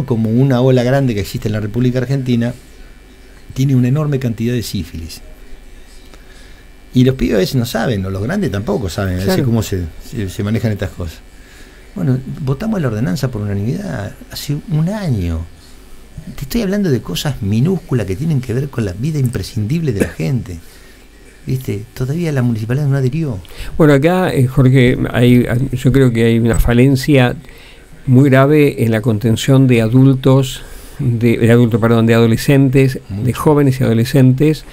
como una ola grande que existe en la República Argentina, tiene una enorme cantidad de sífilis. Y los pibes a veces no saben, o los grandes tampoco saben, claro, así cómo se manejan estas cosas. Bueno, votamos la ordenanza por unanimidad hace un año. Te estoy hablando de cosas minúsculas que tienen que ver con la vida imprescindible de la gente. ¿Viste? Todavía la municipalidad no adhirió. Bueno, acá, Jorge, yo creo que hay una falencia muy grave en la contención de adolescentes, de jóvenes y adolescentes.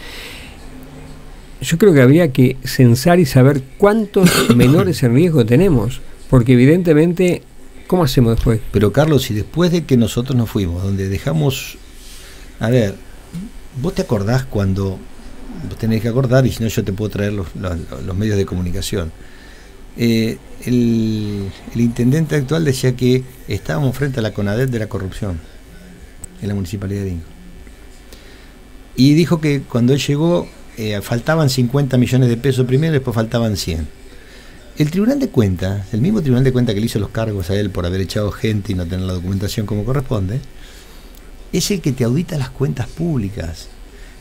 Yo creo que habría que censar y saber cuántos menores en riesgo tenemos. Porque evidentemente, ¿cómo hacemos después? Pero Carlos, si después de que nosotros nos fuimos, donde dejamos... A ver, vos te acordás cuando... Vos tenés que acordar, y si no yo te puedo traer los medios de comunicación. El intendente actual decía que estábamos frente a la CONADEP de la corrupción en la municipalidad de Lincoln. Y dijo que cuando él llegó faltaban 50 millones de pesos primero, después faltaban 100. El Tribunal de Cuentas, el mismo Tribunal de Cuentas que le hizo los cargos a él por haber echado gente y no tener la documentación como corresponde, es el que te audita las cuentas públicas.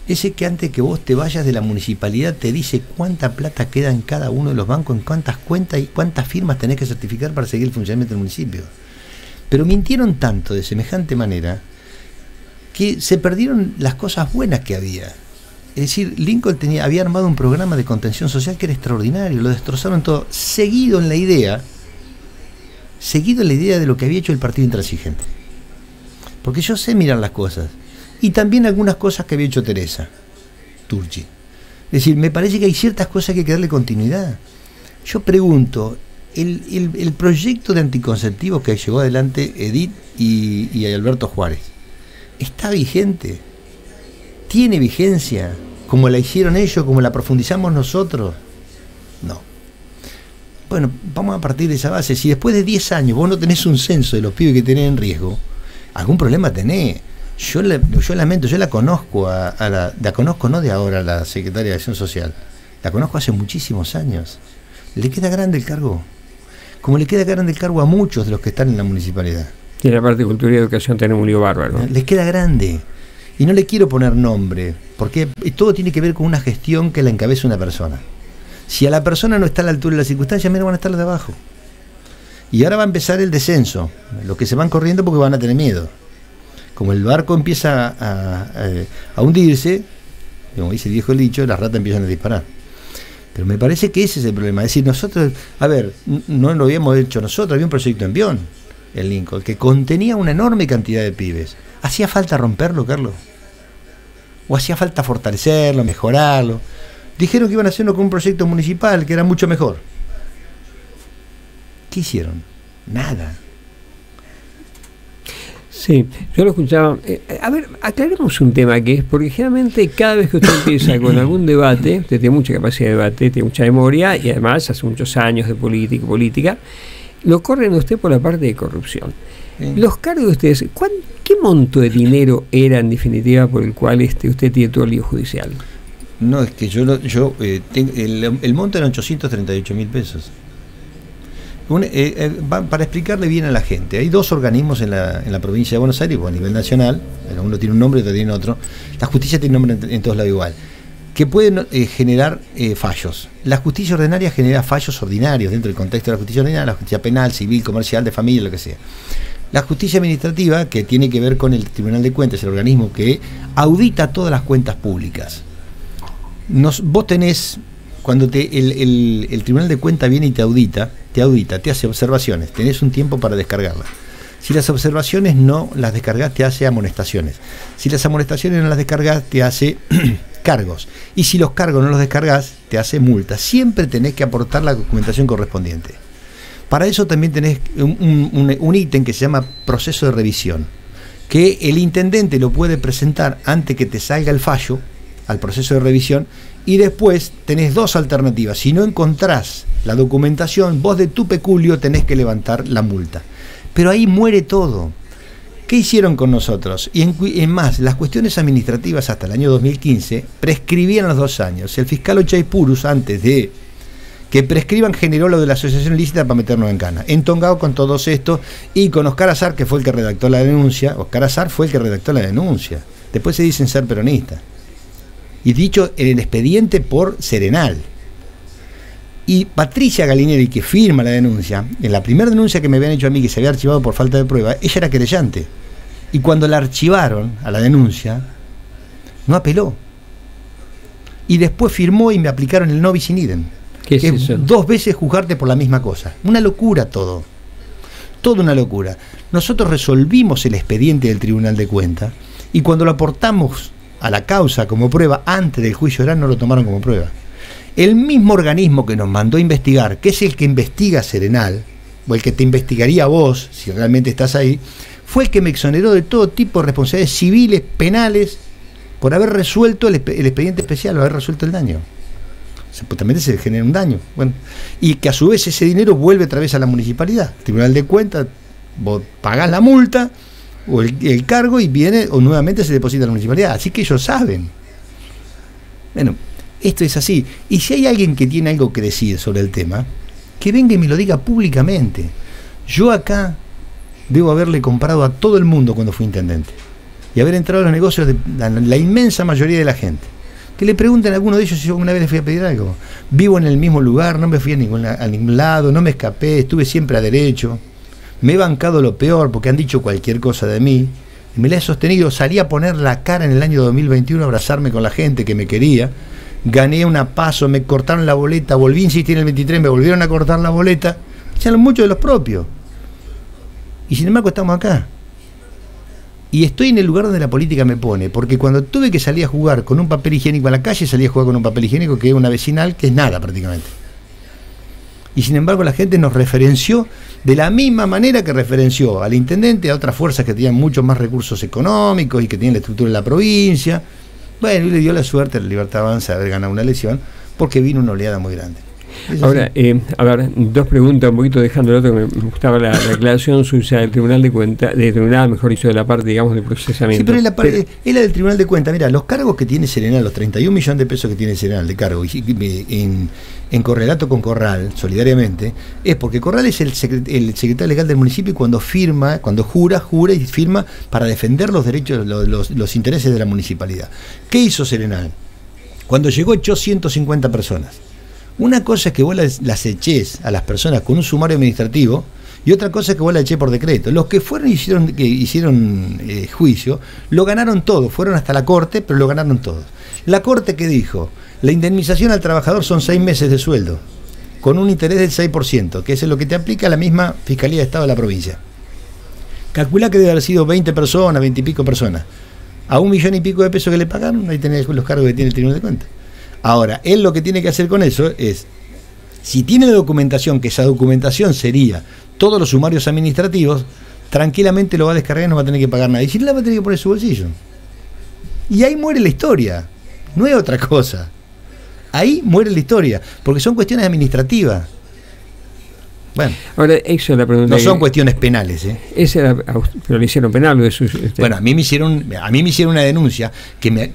Ese que antes que vos te vayas de la municipalidad te dice cuánta plata queda en cada uno de los bancos, en cuántas cuentas y cuántas firmas tenés que certificar para seguir el funcionamiento del municipio. Pero mintieron tanto de semejante manera que se perdieron las cosas buenas que había. Es decir, Lincoln había armado un programa de contención social que era extraordinario, lo destrozaron todo, seguido en la idea de lo que había hecho el partido intransigente. Porque yo sé mirar las cosas, y también algunas cosas que había hecho Teresa Turchi. Es decir, me parece que hay ciertas cosas que hay que darle continuidad. Yo pregunto, el proyecto de anticonceptivos que llevó adelante Edith y Alberto Juárez, ¿está vigente? ¿tiene vigencia como la hicieron ellos, como la profundizamos nosotros? No. Bueno, vamos a partir de esa base. Si después de 10 años vos no tenés un censo de los pibes que tenés en riesgo, algún problema tenés. Yo lamento, yo la conozco, la conozco no de ahora, la secretaria de Acción Social, la conozco hace muchísimos años. Le queda grande el cargo, como le queda grande el cargo a muchos de los que están en la municipalidad. Y en la parte de cultura y educación tenemos un lío bárbaro. Les queda grande. Y no le quiero poner nombre, porque todo tiene que ver con una gestión que la encabeza una persona. Si a la persona no está a la altura de las circunstancias, menos van a estar las de abajo. Y ahora va a empezar el descenso, los que se van corriendo porque van a tener miedo. Como el barco empieza a hundirse, como dice el viejo dicho, las ratas empiezan a disparar. Pero me parece que ese es el problema. Es decir, nosotros, a ver, no lo habíamos hecho nosotros, había un proyecto en Bion, el Lincoln, que contenía una enorme cantidad de pibes. ¿Hacía falta romperlo, Carlos? ¿O hacía falta fortalecerlo, mejorarlo? Dijeron que iban a hacerlo con un proyecto municipal que era mucho mejor. ¿Qué hicieron? Nada. Sí, yo lo escuchaba. A ver, aclaremos un tema que es, porque generalmente cada vez que usted empieza con algún debate, usted tiene mucha capacidad de debate, tiene mucha memoria y además hace muchos años de política, lo corren a usted por la parte de corrupción. Los cargos de ustedes, ¿qué monto de dinero era en definitiva por el cual usted tiene todo el lío judicial? No, es que el monto eran 838.000 pesos. Para explicarle bien a la gente, hay dos organismos en la provincia de Buenos Aires, a nivel nacional, uno tiene un nombre y otro tiene otro. La justicia tiene un nombre en todos lados igual, que pueden generar fallos. La justicia ordinaria genera fallos ordinarios dentro del contexto de la justicia ordinaria, la justicia penal, civil, comercial, de familia, lo que sea. La justicia administrativa, que tiene que ver con el Tribunal de Cuentas, el organismo que audita todas las cuentas públicas. Vos tenés, cuando el Tribunal de Cuentas viene y te audita, te hace observaciones, tenés un tiempo para descargarlas. Si las observaciones no las descargas, te hace amonestaciones. Si las amonestaciones no las descargas, te hace cargos. Y si los cargos no los descargas, te hace multas. Siempre tenés que aportar la documentación correspondiente. Para eso también tenés un ítem que se llama proceso de revisión, que el intendente lo puede presentar antes que te salga el fallo al proceso de revisión, y después tenés dos alternativas. Si no encontrás la documentación, vos de tu peculio tenés que levantar la multa. Pero ahí muere todo. ¿Qué hicieron con nosotros? Y en más, las cuestiones administrativas hasta el año 2015 prescribían los 2 años. El fiscal Ochay Purus, antes de que prescriban, generó lo de la asociación ilícita para meternos en cana. Entongado con todos estos, y con Oscar Azar, que fue el que redactó la denuncia. Oscar Azar fue el que redactó la denuncia. Después se dicen ser peronistas. Y dicho en el expediente por Serenal. Y Patricia Galineri, que firma la denuncia, en la primera denuncia que me habían hecho a mí, que se había archivado por falta de prueba, ella era querellante. Y cuando la archivaron a la denuncia, no apeló. Y después firmó y me aplicaron el no bis in idem. ¿Qué es eso? 2 veces juzgarte por la misma cosa. Una locura todo. Toda una locura. Nosotros resolvimos el expediente del Tribunal de Cuentas, y cuando lo aportamos a la causa como prueba antes del juicio oral, no lo tomaron como prueba. El mismo organismo que nos mandó a investigar, que es el que investiga Serenal, o el que te investigaría a vos, si realmente estás ahí, fue el que me exoneró de todo tipo de responsabilidades civiles, penales, por haber resuelto el expediente especial, o haber resuelto el daño. Supuestamente se genera un daño. Bueno, y que a su vez ese dinero vuelve otra vez a la municipalidad. Tribunal de Cuentas, vos pagás la multa o el cargo y viene o nuevamente se deposita en la municipalidad. Así que ellos saben. Bueno, esto es así. Y si hay alguien que tiene algo que decir sobre el tema, que venga y me lo diga públicamente. Yo acá debo haberle comprado a todo el mundo cuando fui intendente y haber entrado a los negocios de la inmensa mayoría de la gente. Que le pregunten a alguno de ellos si yo alguna vez les fui a pedir algo. Vivo en el mismo lugar, no me fui a ningún lado, no me escapé, estuve siempre a derecho. Me he bancado lo peor porque han dicho cualquier cosa de mí. Y me la he sostenido. Salí a poner la cara en el año 2021 a abrazarme con la gente que me quería. Gané una PASO, me cortaron la boleta, volví a insistir en el 23, me volvieron a cortar la boleta. Echaron muchos de los propios. Y sin embargo estamos acá. Y estoy en el lugar donde la política me pone, porque cuando tuve que salir a jugar con un papel higiénico a la calle, salí a jugar con un papel higiénico que es una vecinal, que es nada prácticamente. Y sin embargo la gente nos referenció de la misma manera que referenció al intendente, a otras fuerzas que tenían muchos más recursos económicos y que tenían la estructura de la provincia. Bueno, y le dio la suerte a la Libertad Avanza de haber ganado una elección, porque vino una oleada muy grande. Ahora, a ver, dos preguntas, un poquito dejando el otro, que me gustaba la aclaración suya del Tribunal de Cuentas, del Tribunal, mejor dicho, de la parte, digamos, de procesamiento. Sí, pero es la del Tribunal de Cuentas. Mira, los cargos que tiene Serenal, los 31 millones de pesos que tiene Serenal de cargo, en correlato con Corral, solidariamente, es porque Corral es el secretario legal del municipio y cuando firma, cuando jura y firma para defender los derechos, los intereses de la municipalidad. ¿Qué hizo Serenal? Cuando llegó echó 150 personas. Una cosa es que vos las eches a las personas con un sumario administrativo y otra cosa es que vos las eché por decreto. Los que fueron hicieron juicio, lo ganaron todo, fueron hasta la corte, pero lo ganaron todos. La corte, ¿qué dijo? La indemnización al trabajador son 6 meses de sueldo, con un interés del 6%, que es lo que te aplica la misma Fiscalía de Estado de la provincia. Calculá que debe haber sido 20 personas, 20 y pico personas. A 1 millón y pico de pesos que le pagaron, ahí tenés los cargos que tiene el Tribunal de Cuentas. Ahora, él lo que tiene que hacer con eso es, si tiene la documentación, que esa documentación sería todos los sumarios administrativos, tranquilamente lo va a descargar y no va a tener que pagar nada. Y si no, la va a tener que poner en su bolsillo. Y ahí muere la historia, no es otra cosa. Ahí muere la historia, porque son cuestiones administrativas. Bueno, ahora, eso es la pregunta. No son cuestiones penales, ¿eh? Pero le hicieron penal. Bueno, a mí me hicieron una denuncia,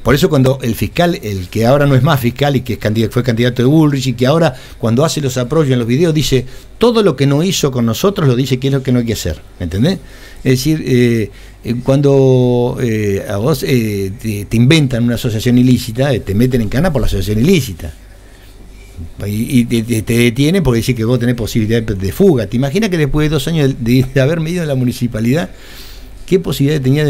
por eso cuando el fiscal, el que ahora no es más fiscal y que fue candidato de Bullrich y que ahora cuando hace los approaches en los videos dice todo lo que no hizo con nosotros, lo dice que es lo que no hay que hacer, ¿me entendés? Es decir, cuando a vos te inventan una asociación ilícita, te meten en cana por la asociación ilícita. Y te detienen porque dicen que vos tenés posibilidad de fuga. ¿Te imaginas que después de 2 años de haber medido en la municipalidad, qué posibilidad tenía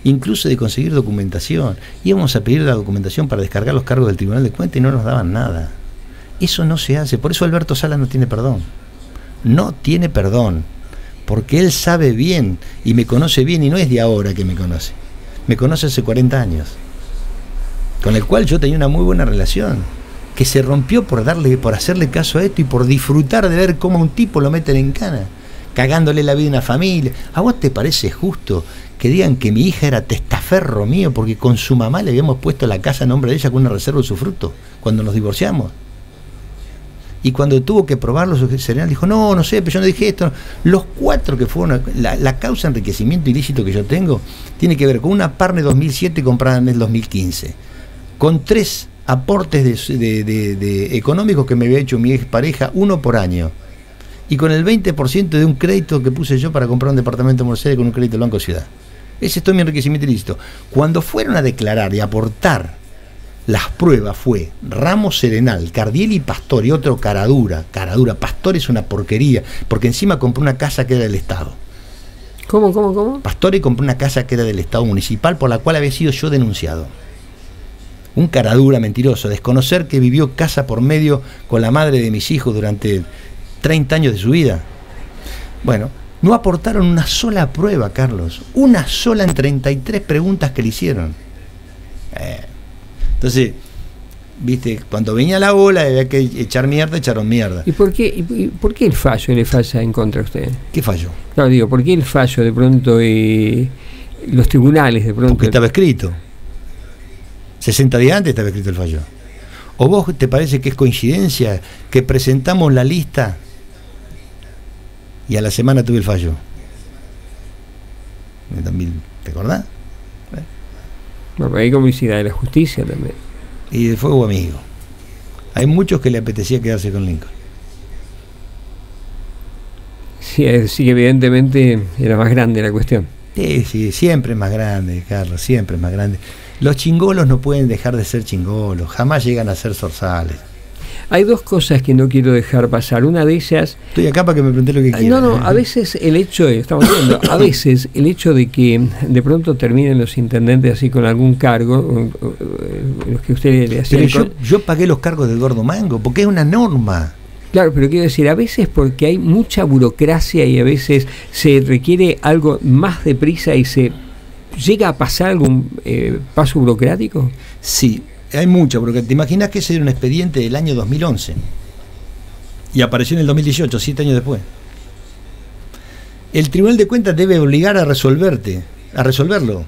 incluso de conseguir documentación? Íbamos a pedir la documentación para descargar los cargos del Tribunal de Cuentas y no nos daban nada. Eso no se hace. Por eso Alberto Salas no tiene perdón. No tiene perdón. Porque él sabe bien y me conoce bien, y no es de ahora que me conoce. Me conoce hace 40 años. Con el cual yo tenía una muy buena relación, que se rompió por hacerle caso a esto y por disfrutar de ver cómo a un tipo lo meten en cana, cagándole la vida a una familia. ¿A vos te parece justo que digan que mi hija era testaferro mío porque con su mamá le habíamos puesto la casa a nombre de ella con una reserva de usufructo cuando nos divorciamos? Y cuando tuvo que probarlo, su Serenal dijo, no sé, pero yo no dije esto. Los 4 que fueron, la causa de enriquecimiento ilícito que yo tengo, tiene que ver con una Parne 2007 comprada en el 2015, con 3 aportes económicos que me había hecho mi expareja, 1 por año, y con el 20% de un crédito que puse yo para comprar un departamento en Buenos Aires con un crédito del Banco Ciudad. Ese es todo mi enriquecimiento ilícito. Cuando fueron a declarar y aportar las pruebas fue Ramos, Serenal, Cardiel y Pastor, y otro caradura. Pastor es una porquería, porque encima compró una casa que era del Estado. ¿Cómo? Pastor compró una casa que era del Estado municipal, por la cual había sido yo denunciado. Un caradura mentiroso, desconocer que vivió casa por medio con la madre de mis hijos durante 30 años de su vida. Bueno, no aportaron una sola prueba, Carlos, una sola en 33 preguntas que le hicieron. Entonces, viste, cuando venía la ola había que echar mierda, echaron mierda. ¿Y por qué el fallo le falla en contra de usted? ¿Qué fallo? Claro, digo, ¿por qué el fallo de pronto los tribunales de pronto? Porque estaba escrito. 60 días antes estaba escrito el fallo. ¿O vos te parece que es coincidencia que presentamos la lista y a la semana tuve el fallo? ¿Te acordás? Bueno, hay complicidad de la justicia también. Y de fuego amigo. Hay muchos que le apetecía quedarse con Lincoln. Sí, que evidentemente era más grande la cuestión. Sí, siempre es más grande, Carlos, siempre es más grande. Los chingolos no pueden dejar de ser chingolos, jamás llegan a ser zorzales. Hay 2 cosas que no quiero dejar pasar. Una de ellas... Estoy acá para que me pregunte lo que quieras. No, a veces el hecho de, estamos viendo, a veces el hecho de que de pronto terminen los intendentes así con algún cargo, los que usted le hacía... Pero yo pagué los cargos del Gordo Mango, porque es una norma. Claro, pero quiero decir, a veces porque hay mucha burocracia y a veces se requiere algo más deprisa y se llega a pasar algún paso burocrático. Sí, hay mucha, porque te imaginas que ese era un expediente del año 2011 y apareció en el 2018, 7 años después. El Tribunal de Cuentas debe obligar a resolverlo.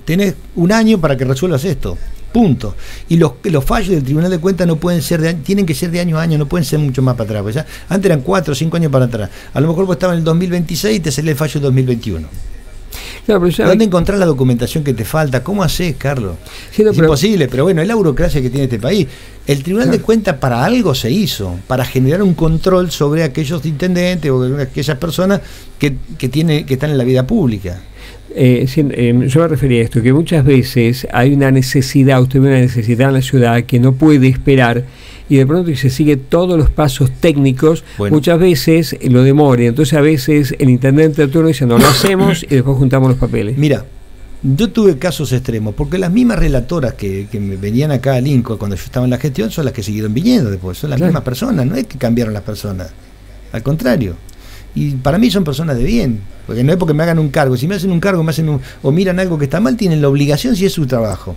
Tenés un año para que resuelvas esto. Punto. Y los fallos del Tribunal de Cuentas no pueden ser tienen que ser de año a año, no pueden ser mucho más para atrás. Pues ya, antes eran 4 o 5 años para atrás. A lo mejor vos estabas en el 2026 y te sale el fallo del 2021. Claro, pero ¿dónde encontrás la documentación que te falta? ¿Cómo hacés, Carlos? Sí, no, es imposible, pero bueno, es la burocracia que tiene este país. El Tribunal de Cuentas para algo se hizo, para generar un control sobre aquellos intendentes o aquellas personas que están en la vida pública. Yo me refería a esto, que muchas veces hay una necesidad, usted ve una necesidad en la ciudad que no puede esperar y de pronto se sigue todos los pasos técnicos, muchas veces lo demora, entonces a veces el intendente de turno dice no lo hacemos y después juntamos los papeles. Mira, yo tuve casos extremos, porque las mismas relatoras que me venían acá a Lincoln cuando yo estaba en la gestión son las que siguieron viniendo después, son las mismas personas, no es que cambiaron las personas, al contrario. Y para mí son personas de bien, porque no es porque me hagan un cargo. Si me hacen un cargo o miran algo que está mal, tienen la obligación si es su trabajo.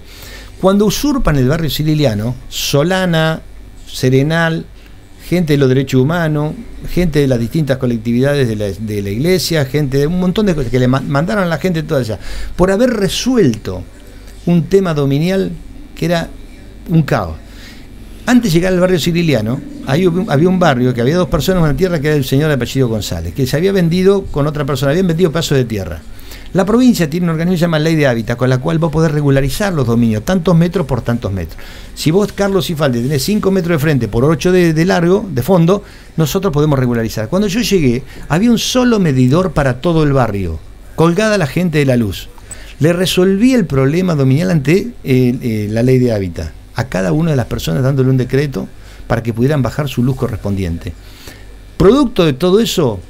Cuando usurpan el barrio Sililiano, Solana, Serenal, gente de los derechos humanos, gente de las distintas colectividades de la iglesia, gente de un montón de cosas que le mandaron a la gente toda allá, por haber resuelto un tema dominial que era un caos. Antes de llegar al barrio Sililiano, había un barrio que había 2 personas en una tierra que era el señor de apellido González, que se había vendido con otra persona, habían vendido pedazos de tierra. La provincia tiene un organismo que se llama Ley de Hábitat, con la cual vos podés regularizar los dominios, tantos metros por tantos metros. Si vos, Carlos Cifaldi, tenés 5 metros de frente por 8 de largo, de fondo, nosotros podemos regularizar. Cuando yo llegué, había un solo medidor para todo el barrio, colgada la gente de la luz. Le resolví el problema dominial ante la Ley de Hábitat, a cada una de las personas dándole un decreto para que pudieran bajar su luz correspondiente. Producto de todo eso,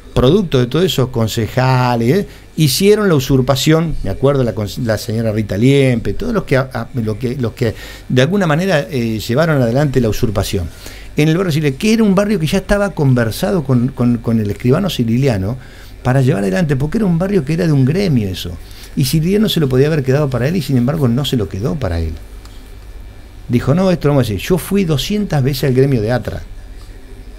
concejales hicieron la usurpación, me acuerdo la señora Rita Liempe, todos los que de alguna manera llevaron adelante la usurpación. En el barrio Sililiano, que era un barrio que ya estaba conversado con el escribano Sililiano para llevar adelante, porque era un barrio que era de un gremio eso. Y Sililiano se lo podía haber quedado para él y sin embargo no se lo quedó para él. Dijo, no, esto no vamos a decir. Yo fui 200 veces al gremio de ATRA,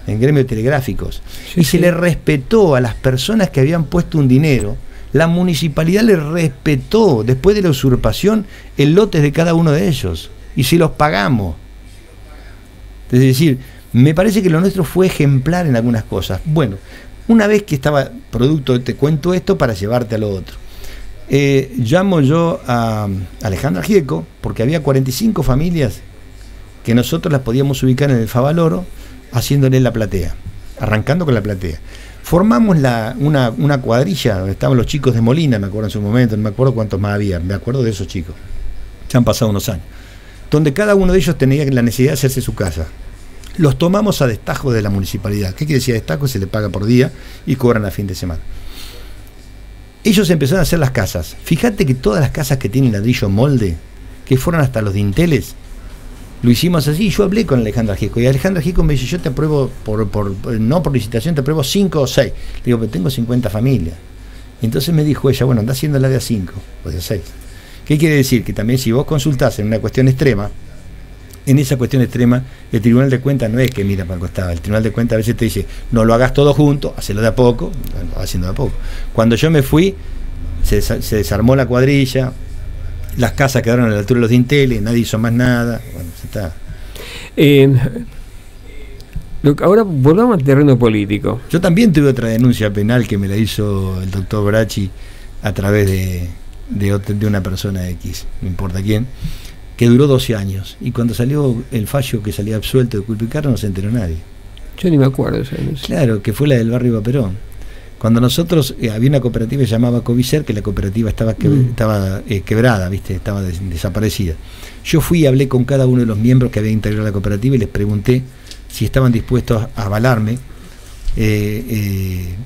en gremio de telegráficos, y se le respetó a las personas que habían puesto un dinero. La municipalidad le respetó, después de la usurpación, el lote de cada uno de ellos, y se los pagamos. Es decir, me parece que lo nuestro fue ejemplar en algunas cosas. Bueno, una vez que estaba producto, te cuento esto para llevarte a lo otro. Llamo yo a Alejandra Gieco, porque había 45 familias que nosotros las podíamos ubicar en el Favaloro, haciéndole la platea, arrancando con la platea. Formamos una cuadrilla donde estaban los chicos de Molina, me acuerdo en su momento, no me acuerdo cuántos más había, me acuerdo de esos chicos, ya han pasado unos años, donde cada uno de ellos tenía la necesidad de hacerse su casa. Los tomamos a destajo de la municipalidad. ¿Qué quiere decir destajo? Se le paga por día y cobran a fin de semana. Ellos empezaron a hacer las casas. Fíjate que todas las casas que tienen ladrillo molde, que fueron hasta los dinteles, lo hicimos así. Yo hablé con Alejandra Gieco y Alejandra Gieco me dice, yo te apruebo no por licitación, te apruebo 5 o 6. Le digo, pero tengo 50 familias. Y entonces me dijo ella, bueno, anda haciendo la de a 5 o de a 6. ¿Qué quiere decir? Que también si vos consultás en una cuestión extrema, en esa cuestión extrema, el Tribunal de Cuentas no es que mira para el costado. El Tribunal de Cuentas a veces te dice, no lo hagas todo junto, hacelo de a poco, bueno, haciendo de a poco. Cuando yo me fui, se desarmó la cuadrilla, las casas quedaron a la altura de los dinteles, nadie hizo más nada, bueno, se está. Ahora volvamos al terreno político. Yo también tuve otra denuncia penal que me la hizo el doctor Brachi a través de una persona X, no importa quién, que duró 12 años, y cuando salió el fallo que salía absuelto de culpa y cargo no se enteró nadie. Yo ni me acuerdo de esa denuncia. Claro, que fue la del barrio Vaperón. Cuando nosotros, había una cooperativa que se llamaba Covicer, que la cooperativa estaba quebrada, ¿viste? Estaba desaparecida. Yo fui y hablé con cada uno de los miembros que había integrado la cooperativa y les pregunté si estaban dispuestos a avalarme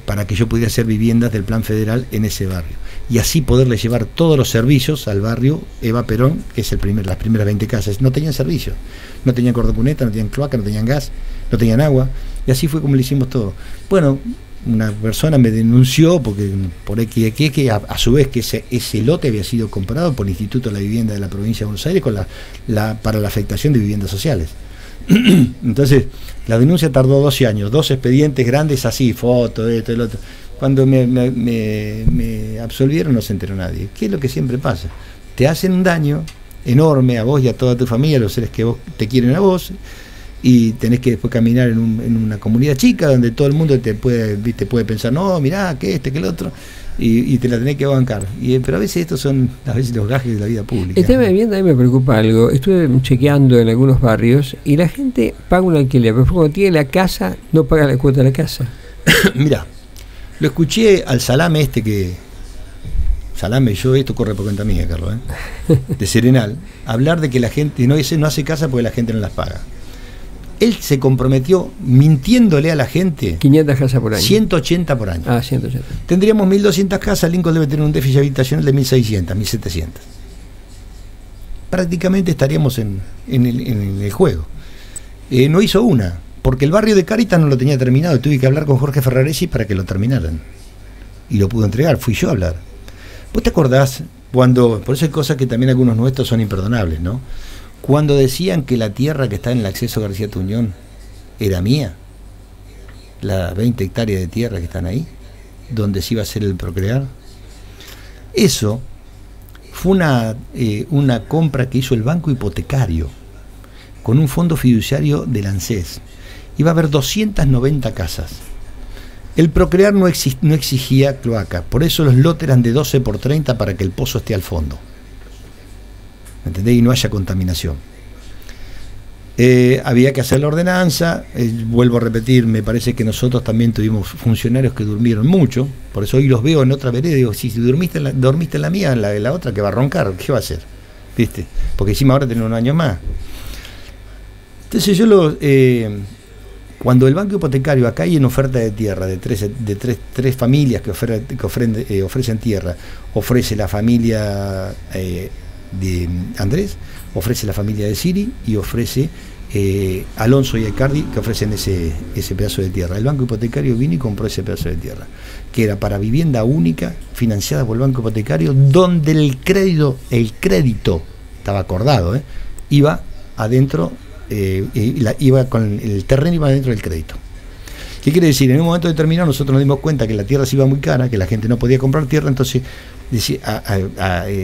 para que yo pudiera hacer viviendas del plan federal en ese barrio. Y así poderle llevar todos los servicios al barrio Eva Perón, que es las primeras 20 casas. No tenían servicio, no tenían cordocuneta, no tenían cloaca, no tenían gas, no tenían agua, y así fue como le hicimos todo. Bueno, una persona me denunció porque por X que a su vez que ese lote había sido comprado por el Instituto de la Vivienda de la Provincia de Buenos Aires para la afectación de viviendas sociales. Entonces la denuncia tardó 12 años, 2 expedientes grandes así, fotos, esto, el otro. Cuando me absolvieron no se enteró nadie. ¿Qué es lo que siempre pasa? te hacen un daño enorme a vos y a toda tu familia, a los seres que vos te quieren a vos, y tenés que después caminar en una comunidad chica donde todo el mundo te puede pensar, no, mirá, que que el otro, y te la tenés que bancar. Pero a veces estos son los gajes de la vida pública. El tema de vivienda a mí me preocupa algo. Estuve chequeando en algunos barrios y la gente paga un alquiler, pero cuando tiene la casa, no paga la cuota de la casa. Mirá, lo escuché al Salame esto corre por cuenta mía, Carlos, de Serenal, hablar de que la gente no hace casa porque la gente no las paga. Él se comprometió mintiéndole a la gente 500 casas por año. 180 por año. 180. Tendríamos 1.200 casas, Lincoln debe tener un déficit habitacional de 1.600, 1.700. Prácticamente estaríamos en el juego. No hizo una, porque el barrio de Cáritas no lo tenía terminado, tuve que hablar con Jorge Ferraresi para que lo terminaran. Y lo pudo entregar, fui yo a hablar. ¿Vos te acordás cuando, por eso hay cosas que también algunos nuestros son imperdonables, ¿no? Cuando decían que la tierra que está en el acceso García Tuñón era mía, las 20 hectáreas de tierra que están ahí, donde se iba a hacer el Procrear, eso fue una compra que hizo el Banco Hipotecario con un fondo fiduciario del ANSES. Iba a haber 290 casas. El Procrear no exigía cloaca, por eso los lotes eran de 12 por 30 para que el pozo esté al fondo. ¿Entendés? Y no haya contaminación. Había que hacer la ordenanza, vuelvo a repetir, me parece que nosotros también tuvimos funcionarios que durmieron mucho, por eso hoy los veo en otra vereda y digo, si dormiste en la mía, en la otra que va a roncar, ¿qué va a hacer? ¿Viste? Porque encima ahora tiene un año más. Entonces cuando el Banco Hipotecario, acá hay en oferta de tierra de tres familias que ofrecen tierra, ofrece la familia de Andrés, ofrece la familia de Siri y ofrece Alonso y Icardi, que ofrecen ese pedazo de tierra. El Banco Hipotecario vino y compró ese pedazo de tierra, que era para vivienda única, financiada por el Banco Hipotecario, donde el crédito estaba acordado, iba adentro, iba con el terreno, iba adentro del crédito. ¿Qué quiere decir? En un momento determinado nosotros nos dimos cuenta que la tierra se iba muy cara, que la gente no podía comprar tierra, entonces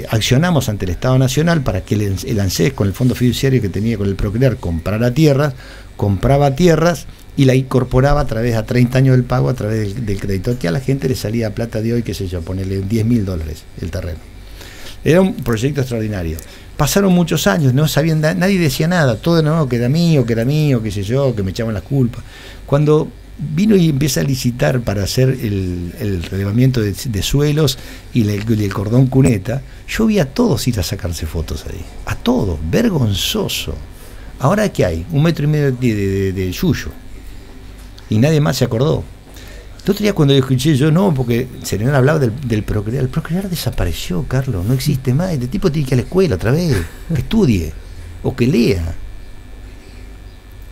accionamos ante el Estado Nacional para que el ANSES, con el fondo fiduciario que tenía con el Procrear, compraba tierras y la incorporaba a 30 años del pago a través del crédito, que a la gente le salía plata de hoy, qué sé yo, ponerle $10.000 el terreno. Era un proyecto extraordinario. Pasaron muchos años, no sabían, nadie decía nada, todo no, que era mío, qué sé yo, que me echaban las culpas. Cuando vino y empieza a licitar para hacer el relevamiento de suelos y el cordón cuneta, yo vi a todos ir a sacarse fotos ahí, a todos, vergonzoso. Ahora ¿qué hay? 1,5 metros de yuyo y nadie más se acordó. El otro día cuando escuché yo, no, porque Serenal hablaba del Procrear. El Procrear desapareció, Carlos, no existe más. Este tipo tiene que ir a la escuela otra vez, que estudie o que lea.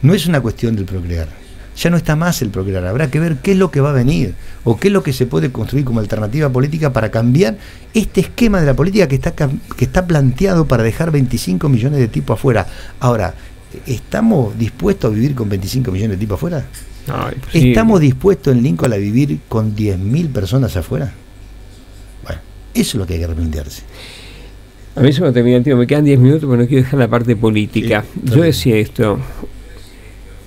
No es una cuestión del Procrear. Ya no está más el Procrear. Habrá que ver qué es lo que va a venir o qué es lo que se puede construir como alternativa política para cambiar este esquema de la política que está planteado para dejar 25 millones de tipos afuera. Ahora, ¿estamos dispuestos a vivir con 25 millones de tipos afuera? No, ¿estamos dispuestos en Lincoln a vivir con 10.000 personas afuera? Bueno, eso es lo que hay que replantearse. A mí se me termina el tiempo, me quedan 10 minutos, pero no quiero dejar la parte política. Sí, yo decía esto: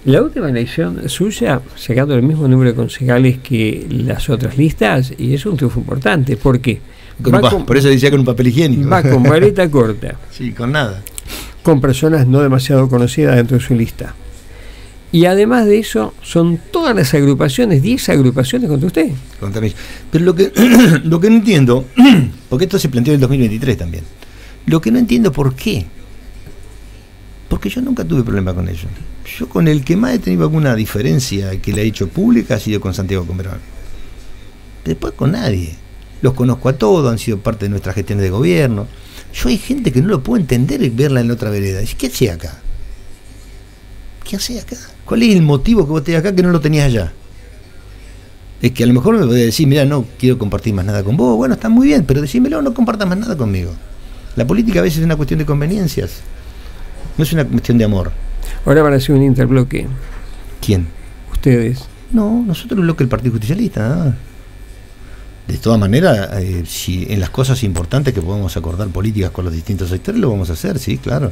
la última elección suya, sacando el mismo número de concejales que las otras listas, y es un triunfo importante. ¿Por qué? Por eso decía con un papel higiénico. Va con vareta corta. Sí, con nada. Con personas no demasiado conocidas dentro de su lista. Y además de eso, son todas las agrupaciones, 10 agrupaciones contra usted. Contra mí. Pero lo que no entiendo, porque esto se planteó en el 2023 también, lo que no entiendo por qué. Porque yo nunca tuve problema con ellos. Yo con el que más he tenido alguna diferencia que le he hecho pública ha sido con Santiago Comerón. Después con nadie. Los conozco a todos, han sido parte de nuestras gestiones de gobierno. Yo hay gente que no lo puedo entender y verla en la otra vereda. Dice, ¿qué hacía acá? ¿Qué hacía acá? ¿Cuál es el motivo que vos tenés acá que no lo tenías allá? Es que a lo mejor me podés decir, mira, no quiero compartir más nada con vos. Bueno, está muy bien, pero decímelo, no compartas más nada conmigo. La política a veces es una cuestión de conveniencias, no es una cuestión de amor. Ahora van a hacer un interbloque. ¿Quién? Ustedes. No, nosotros el bloque del Partido Justicialista, nada más. De todas maneras, si en las cosas importantes que podemos acordar políticas con los distintos sectores, lo vamos a hacer, sí, claro.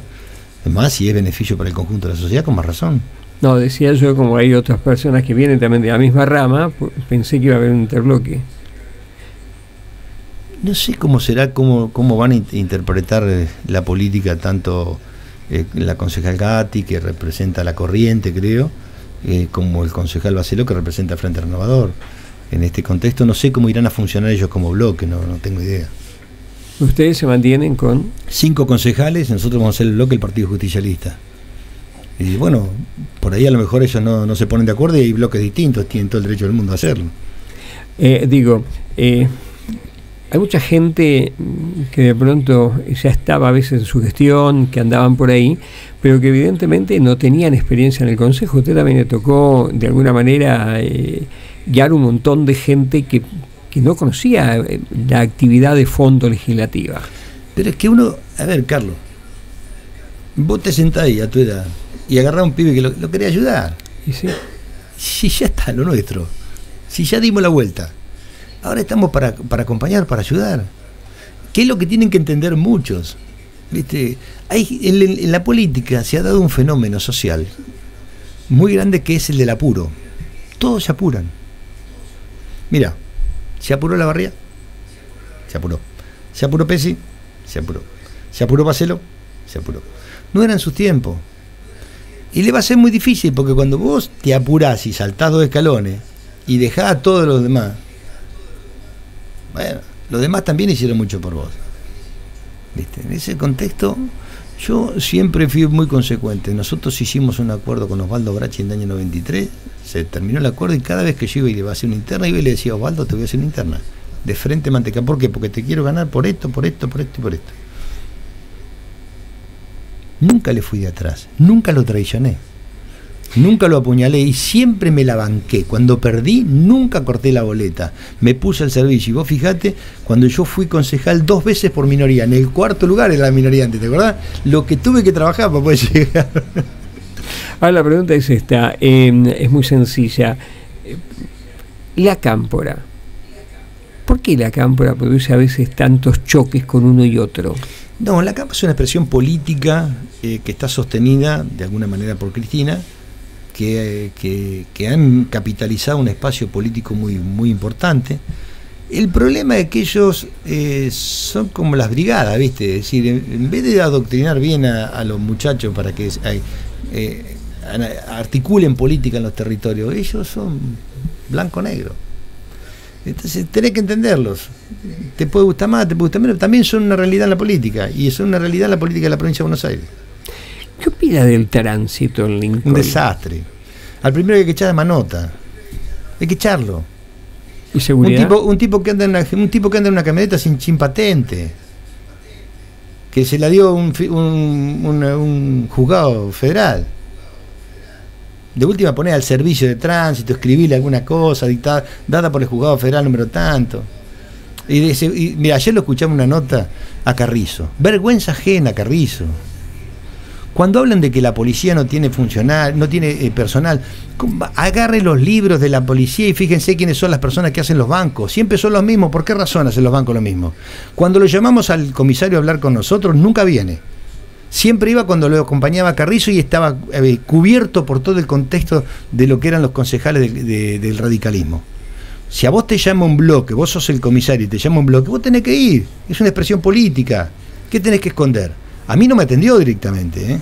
Además, si es beneficio para el conjunto de la sociedad, con más razón. No, decía yo, como hay otras personas que vienen también de la misma rama, pensé que iba a haber un interbloque. No sé cómo será, cómo van a interpretar la política, tanto la concejal Gatti, que representa la corriente, creo, como el concejal Bacelo, que representa Frente Renovador. En este contexto no sé cómo irán a funcionar ellos como bloque, no tengo idea. ¿Ustedes se mantienen con...? 5 concejales, nosotros vamos a ser el bloque del Partido Justicialista. Y bueno, por ahí a lo mejor ellos no se ponen de acuerdo y hay bloques distintos, tienen todo el derecho del mundo a hacerlo. Hay mucha gente que de pronto ya estaba a veces en su gestión, que andaban por ahí, pero que evidentemente no tenían experiencia en el Consejo. Usted también le tocó de alguna manera guiar un montón de gente que no conocía la actividad de fondo legislativa. Pero es que uno, a ver, Carlos, vos te sentás ahí a tu edad y agarrás a un pibe que lo quería ayudar. ¿Y sí? Si ya está lo nuestro, si ya dimos la vuelta, ahora estamos para acompañar, para ayudar. ¿Qué es lo que tienen que entender muchos? ¿Viste? En la política se ha dado un fenómeno social muy grande, que es el del apuro. Todos se apuran. Mira, se apuró la Barría, se apuró. Se apuró Pesi, se apuró. Se apuró Bacelo, se apuró. No eran sus tiempos. Y le va a ser muy difícil, porque cuando vos te apurás y saltás 2 escalones y dejás a todos los demás, bueno, los demás también hicieron mucho por vos. ¿Viste? En ese contexto, yo siempre fui muy consecuente. Nosotros hicimos un acuerdo con Osvaldo Brachi en el año 93, se terminó el acuerdo y cada vez que yo iba a hacer una interna, iba y le decía: Osvaldo, te voy a hacer una interna. De frente manteca. ¿Por qué? Porque te quiero ganar por esto, por esto, por esto y por esto. Nunca le fui de atrás, nunca lo traicioné, nunca lo apuñalé y siempre me la banqué. Cuando perdí, nunca corté la boleta, me puse al servicio. Y vos fijate, cuando yo fui concejal 2 veces por minoría, en el 4º lugar era la minoría antes, ¿te acordás? Lo que tuve que trabajar para poder llegar. Ahora la pregunta es esta, es muy sencilla. La cámpora, ¿por qué la cámpora produce a veces tantos choques con uno y otro? No, la cámpora es una expresión política que está sostenida de alguna manera por Cristina, que han capitalizado un espacio político muy importante. El problema es que ellos son como las brigadas, ¿viste? Es decir, en vez de adoctrinar bien a los muchachos para que articulen política en los territorios, ellos son blanco-negro. Entonces tenés que entenderlos. Te puede gustar más, te puede gustar menos, también son una realidad en la política, y son una realidad en la política de la provincia de Buenos Aires. ¿Qué opina del tránsito en Lincoln? Un desastre. Al primero hay que echar de manota. Hay que echarlo. ¿Y seguridad? Un tipo que anda en una camioneta sin patente, que se la dio un juzgado federal. De última, poner al servicio de tránsito, escribirle alguna cosa dada por el juzgado federal número tanto. Y mira, ayer lo escuchamos una nota a Carrizo. Vergüenza ajena, Carrizo. Cuando hablan de que la policía no tiene personal, agarre los libros de la policía y fíjense quiénes son las personas que hacen los bancos. Siempre son los mismos. ¿Por qué razón hacen los bancos lo mismo? Cuando lo llamamos al comisario a hablar con nosotros, nunca viene. Siempre iba cuando lo acompañaba Carrizo y estaba cubierto por todo el contexto de lo que eran los concejales del radicalismo. Si a vos te llama un bloque, vos sos el comisario y te llama un bloque, vos tenés que ir. Es una expresión política. ¿Qué tenés que esconder? A mí no me atendió directamente, ¿eh?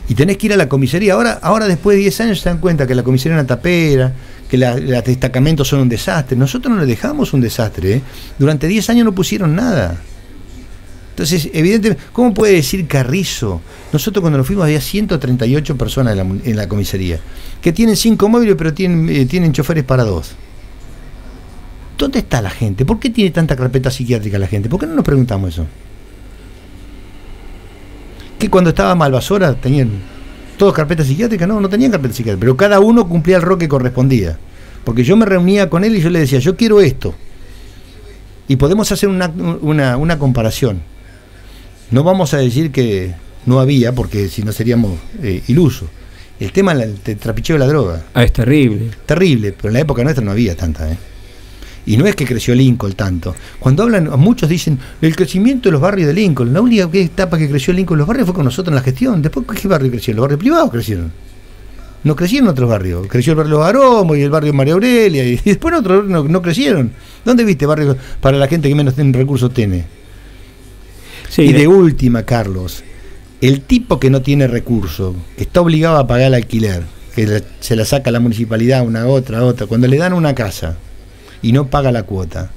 Y tenés que ir a la comisaría. Ahora después de 10 años se dan cuenta que la comisaría es una tapera, que los destacamentos son un desastre. Nosotros no les dejamos un desastre, ¿eh? Durante 10 años no pusieron nada. Entonces, evidentemente, ¿cómo puede decir Carrizo? Nosotros cuando nos fuimos había 138 personas en la comisaría, que tienen 5 móviles, pero tienen choferes para 2. ¿Dónde está la gente? ¿Por qué tiene tanta carpeta psiquiátrica la gente? ¿Por qué no nos preguntamos eso? Que cuando estaba Malvasora tenían todos carpetas psiquiátricas. No tenían carpetas psiquiátricas, pero cada uno cumplía el rol que correspondía. Porque yo me reunía con él y yo le decía: yo quiero esto. Y podemos hacer una comparación. No vamos a decir que no había, porque si no seríamos ilusos. El tema del trapicheo de la droga. Es terrible. Terrible, pero en la época nuestra no había tanta, ¿eh? Y no es que creció Lincoln tanto. Cuando hablan, muchos dicen el crecimiento de los barrios de Lincoln. La única etapa que creció Lincoln los barrios fue con nosotros en la gestión. Después, ¿qué barrio creció? Los barrios privados crecieron. No crecieron otros barrios. Creció el barrio Los Aromos y el barrio María Aurelia. Y después otros no crecieron. ¿Dónde viste barrios para la gente que menos recursos tiene? Sí, y de última, Carlos, el tipo que no tiene recursos, que está obligado a pagar el alquiler, que se la saca la municipalidad una, otra, cuando le dan una casa y no paga la cuota,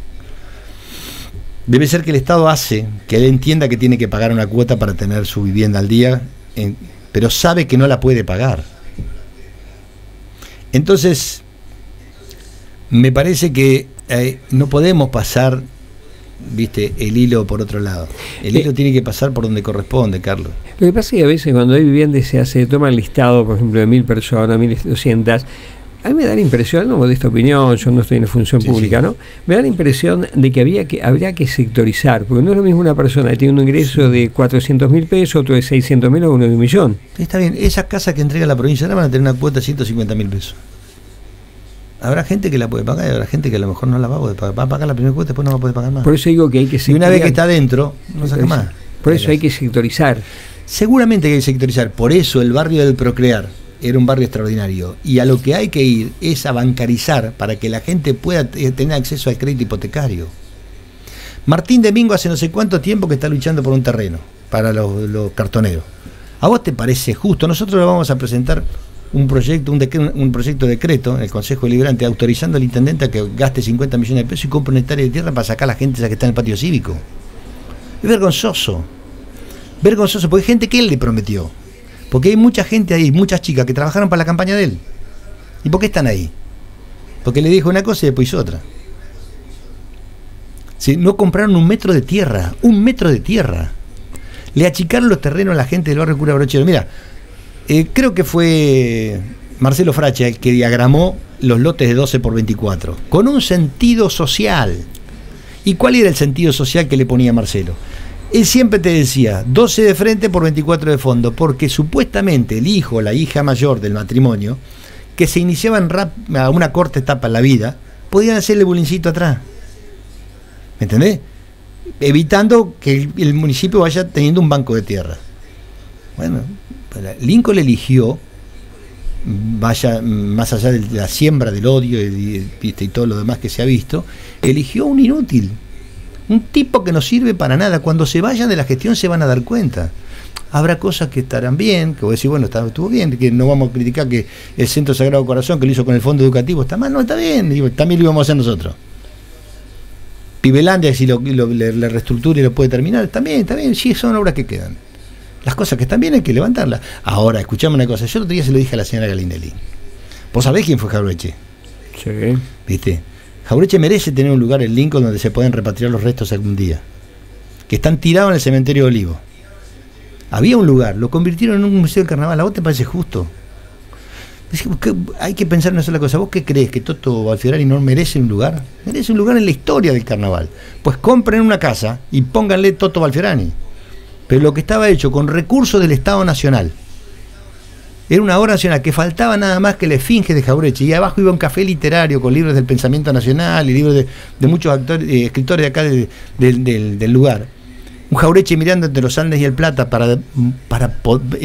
debe ser que el Estado hace que él entienda que tiene que pagar una cuota para tener su vivienda al día, pero sabe que no la puede pagar. Entonces, me parece que no podemos pasar, viste, el hilo por otro lado. El hilo tiene que pasar por donde corresponde, Carlos. Lo que pasa es que a veces cuando hay viviendas se toma el listado, por ejemplo, de 1.000 personas, 1.200. A mí me da la impresión, no de esta opinión, yo no estoy en la función pública, ¿no? Me da la impresión de que habría que sectorizar, porque no es lo mismo una persona que tiene un ingreso de 400.000 pesos, otro de 600.000 o uno de 1.000.000. Está bien, esas casas que entrega la provincia van a tener una cuota de 150.000 pesos. Habrá gente que la puede pagar y habrá gente que a lo mejor no la va a poder pagar. Va a pagar la primera cuota y después no va a poder pagar más. Por eso digo que hay que sectorizar. Y una vez que está adentro, no saca más. Por eso hay que sectorizar. Seguramente hay que sectorizar. Por eso el barrio del Procrear era un barrio extraordinario. Y a lo que hay que ir es a bancarizar para que la gente pueda tener acceso al crédito hipotecario. Martín Domingo hace no sé cuánto tiempo que está luchando por un terreno para los cartoneros. ¿A vos te parece justo? Nosotros le vamos a presentar un proyecto de decreto en el Consejo Deliberante autorizando al intendente a que gaste 50 millones de pesos y compre una hectárea de tierra para sacar a la gente esa que está en el patio cívico. Es vergonzoso. Vergonzoso, porque hay gente que él le prometió. Porque hay mucha gente ahí, muchas chicas que trabajaron para la campaña de él. ¿Y por qué están ahí? Porque le dijo una cosa y después hizo otra. ¿Sí? No compraron un metro de tierra. Le achicaron los terrenos a la gente del barrio Cura Brochero. Mira, creo que fue Marcelo Fracha el que diagramó los lotes de 12 por 24, con un sentido social. ¿Y cuál era el sentido social que le ponía Marcelo? Él siempre te decía 12 de frente por 24 de fondo, porque supuestamente el hijo o la hija mayor del matrimonio, que se iniciaban a una corta etapa en la vida, podían hacerle bulincito atrás. ¿Me entendés? Evitando que el municipio vaya teniendo un banco de tierra. Bueno, Lincoln eligió, vaya más allá de la siembra del odio y todo lo demás que se ha visto, eligió un inútil, un tipo que no sirve para nada. Cuando se vayan de la gestión se van a dar cuenta. Habrá cosas que estarán bien, que vos decís, bueno, estuvo bien, que no vamos a criticar que el Centro Sagrado Corazón, que lo hizo con el Fondo Educativo, está mal, no, está bien, también lo íbamos a hacer nosotros. Pibelandia, si le reestructura y lo puede terminar, también, está bien, sí, son obras que quedan. Las cosas que están bien hay que levantarlas. Ahora, escuchame una cosa. Yo el otro día se lo dije a la señora Galindelli. ¿Vos sabés quién fue Jaureche? Sí. ¿Viste? Jaureche merece tener un lugar en Lincoln donde se pueden repatriar los restos algún día. Que están tirados en el cementerio de Olivo. Había un lugar, lo convirtieron en un museo del carnaval. ¿A vos te parece justo? Hay que pensar en una sola cosa. ¿Vos qué crees? ¿Que Toto Balfiorani no merece un lugar? Merece un lugar en la historia del carnaval. Pues compren una casa y pónganle Toto Balfiorani. Pero lo que estaba hecho con recursos del Estado Nacional. Era una obra nacional que faltaba nada más que la esfinge de Jaureche. Y abajo iba un café literario con libros del pensamiento nacional y libros de muchos escritores de acá del lugar. Un Jaureche mirando entre los Andes y el Plata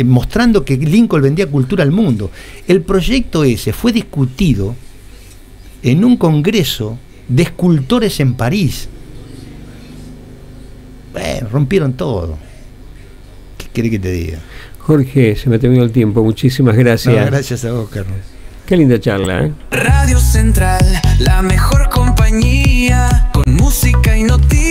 mostrando que Lincoln vendía cultura al mundo. El proyecto ese fue discutido en un congreso de escultores en París. Bueno, rompieron todo. ¿Qué querés que te diga? Jorge, se me terminó el tiempo. Muchísimas gracias. No, gracias a vos, Carlos. Qué linda charla, ¿eh? Radio Central, la mejor compañía, con música y noticias.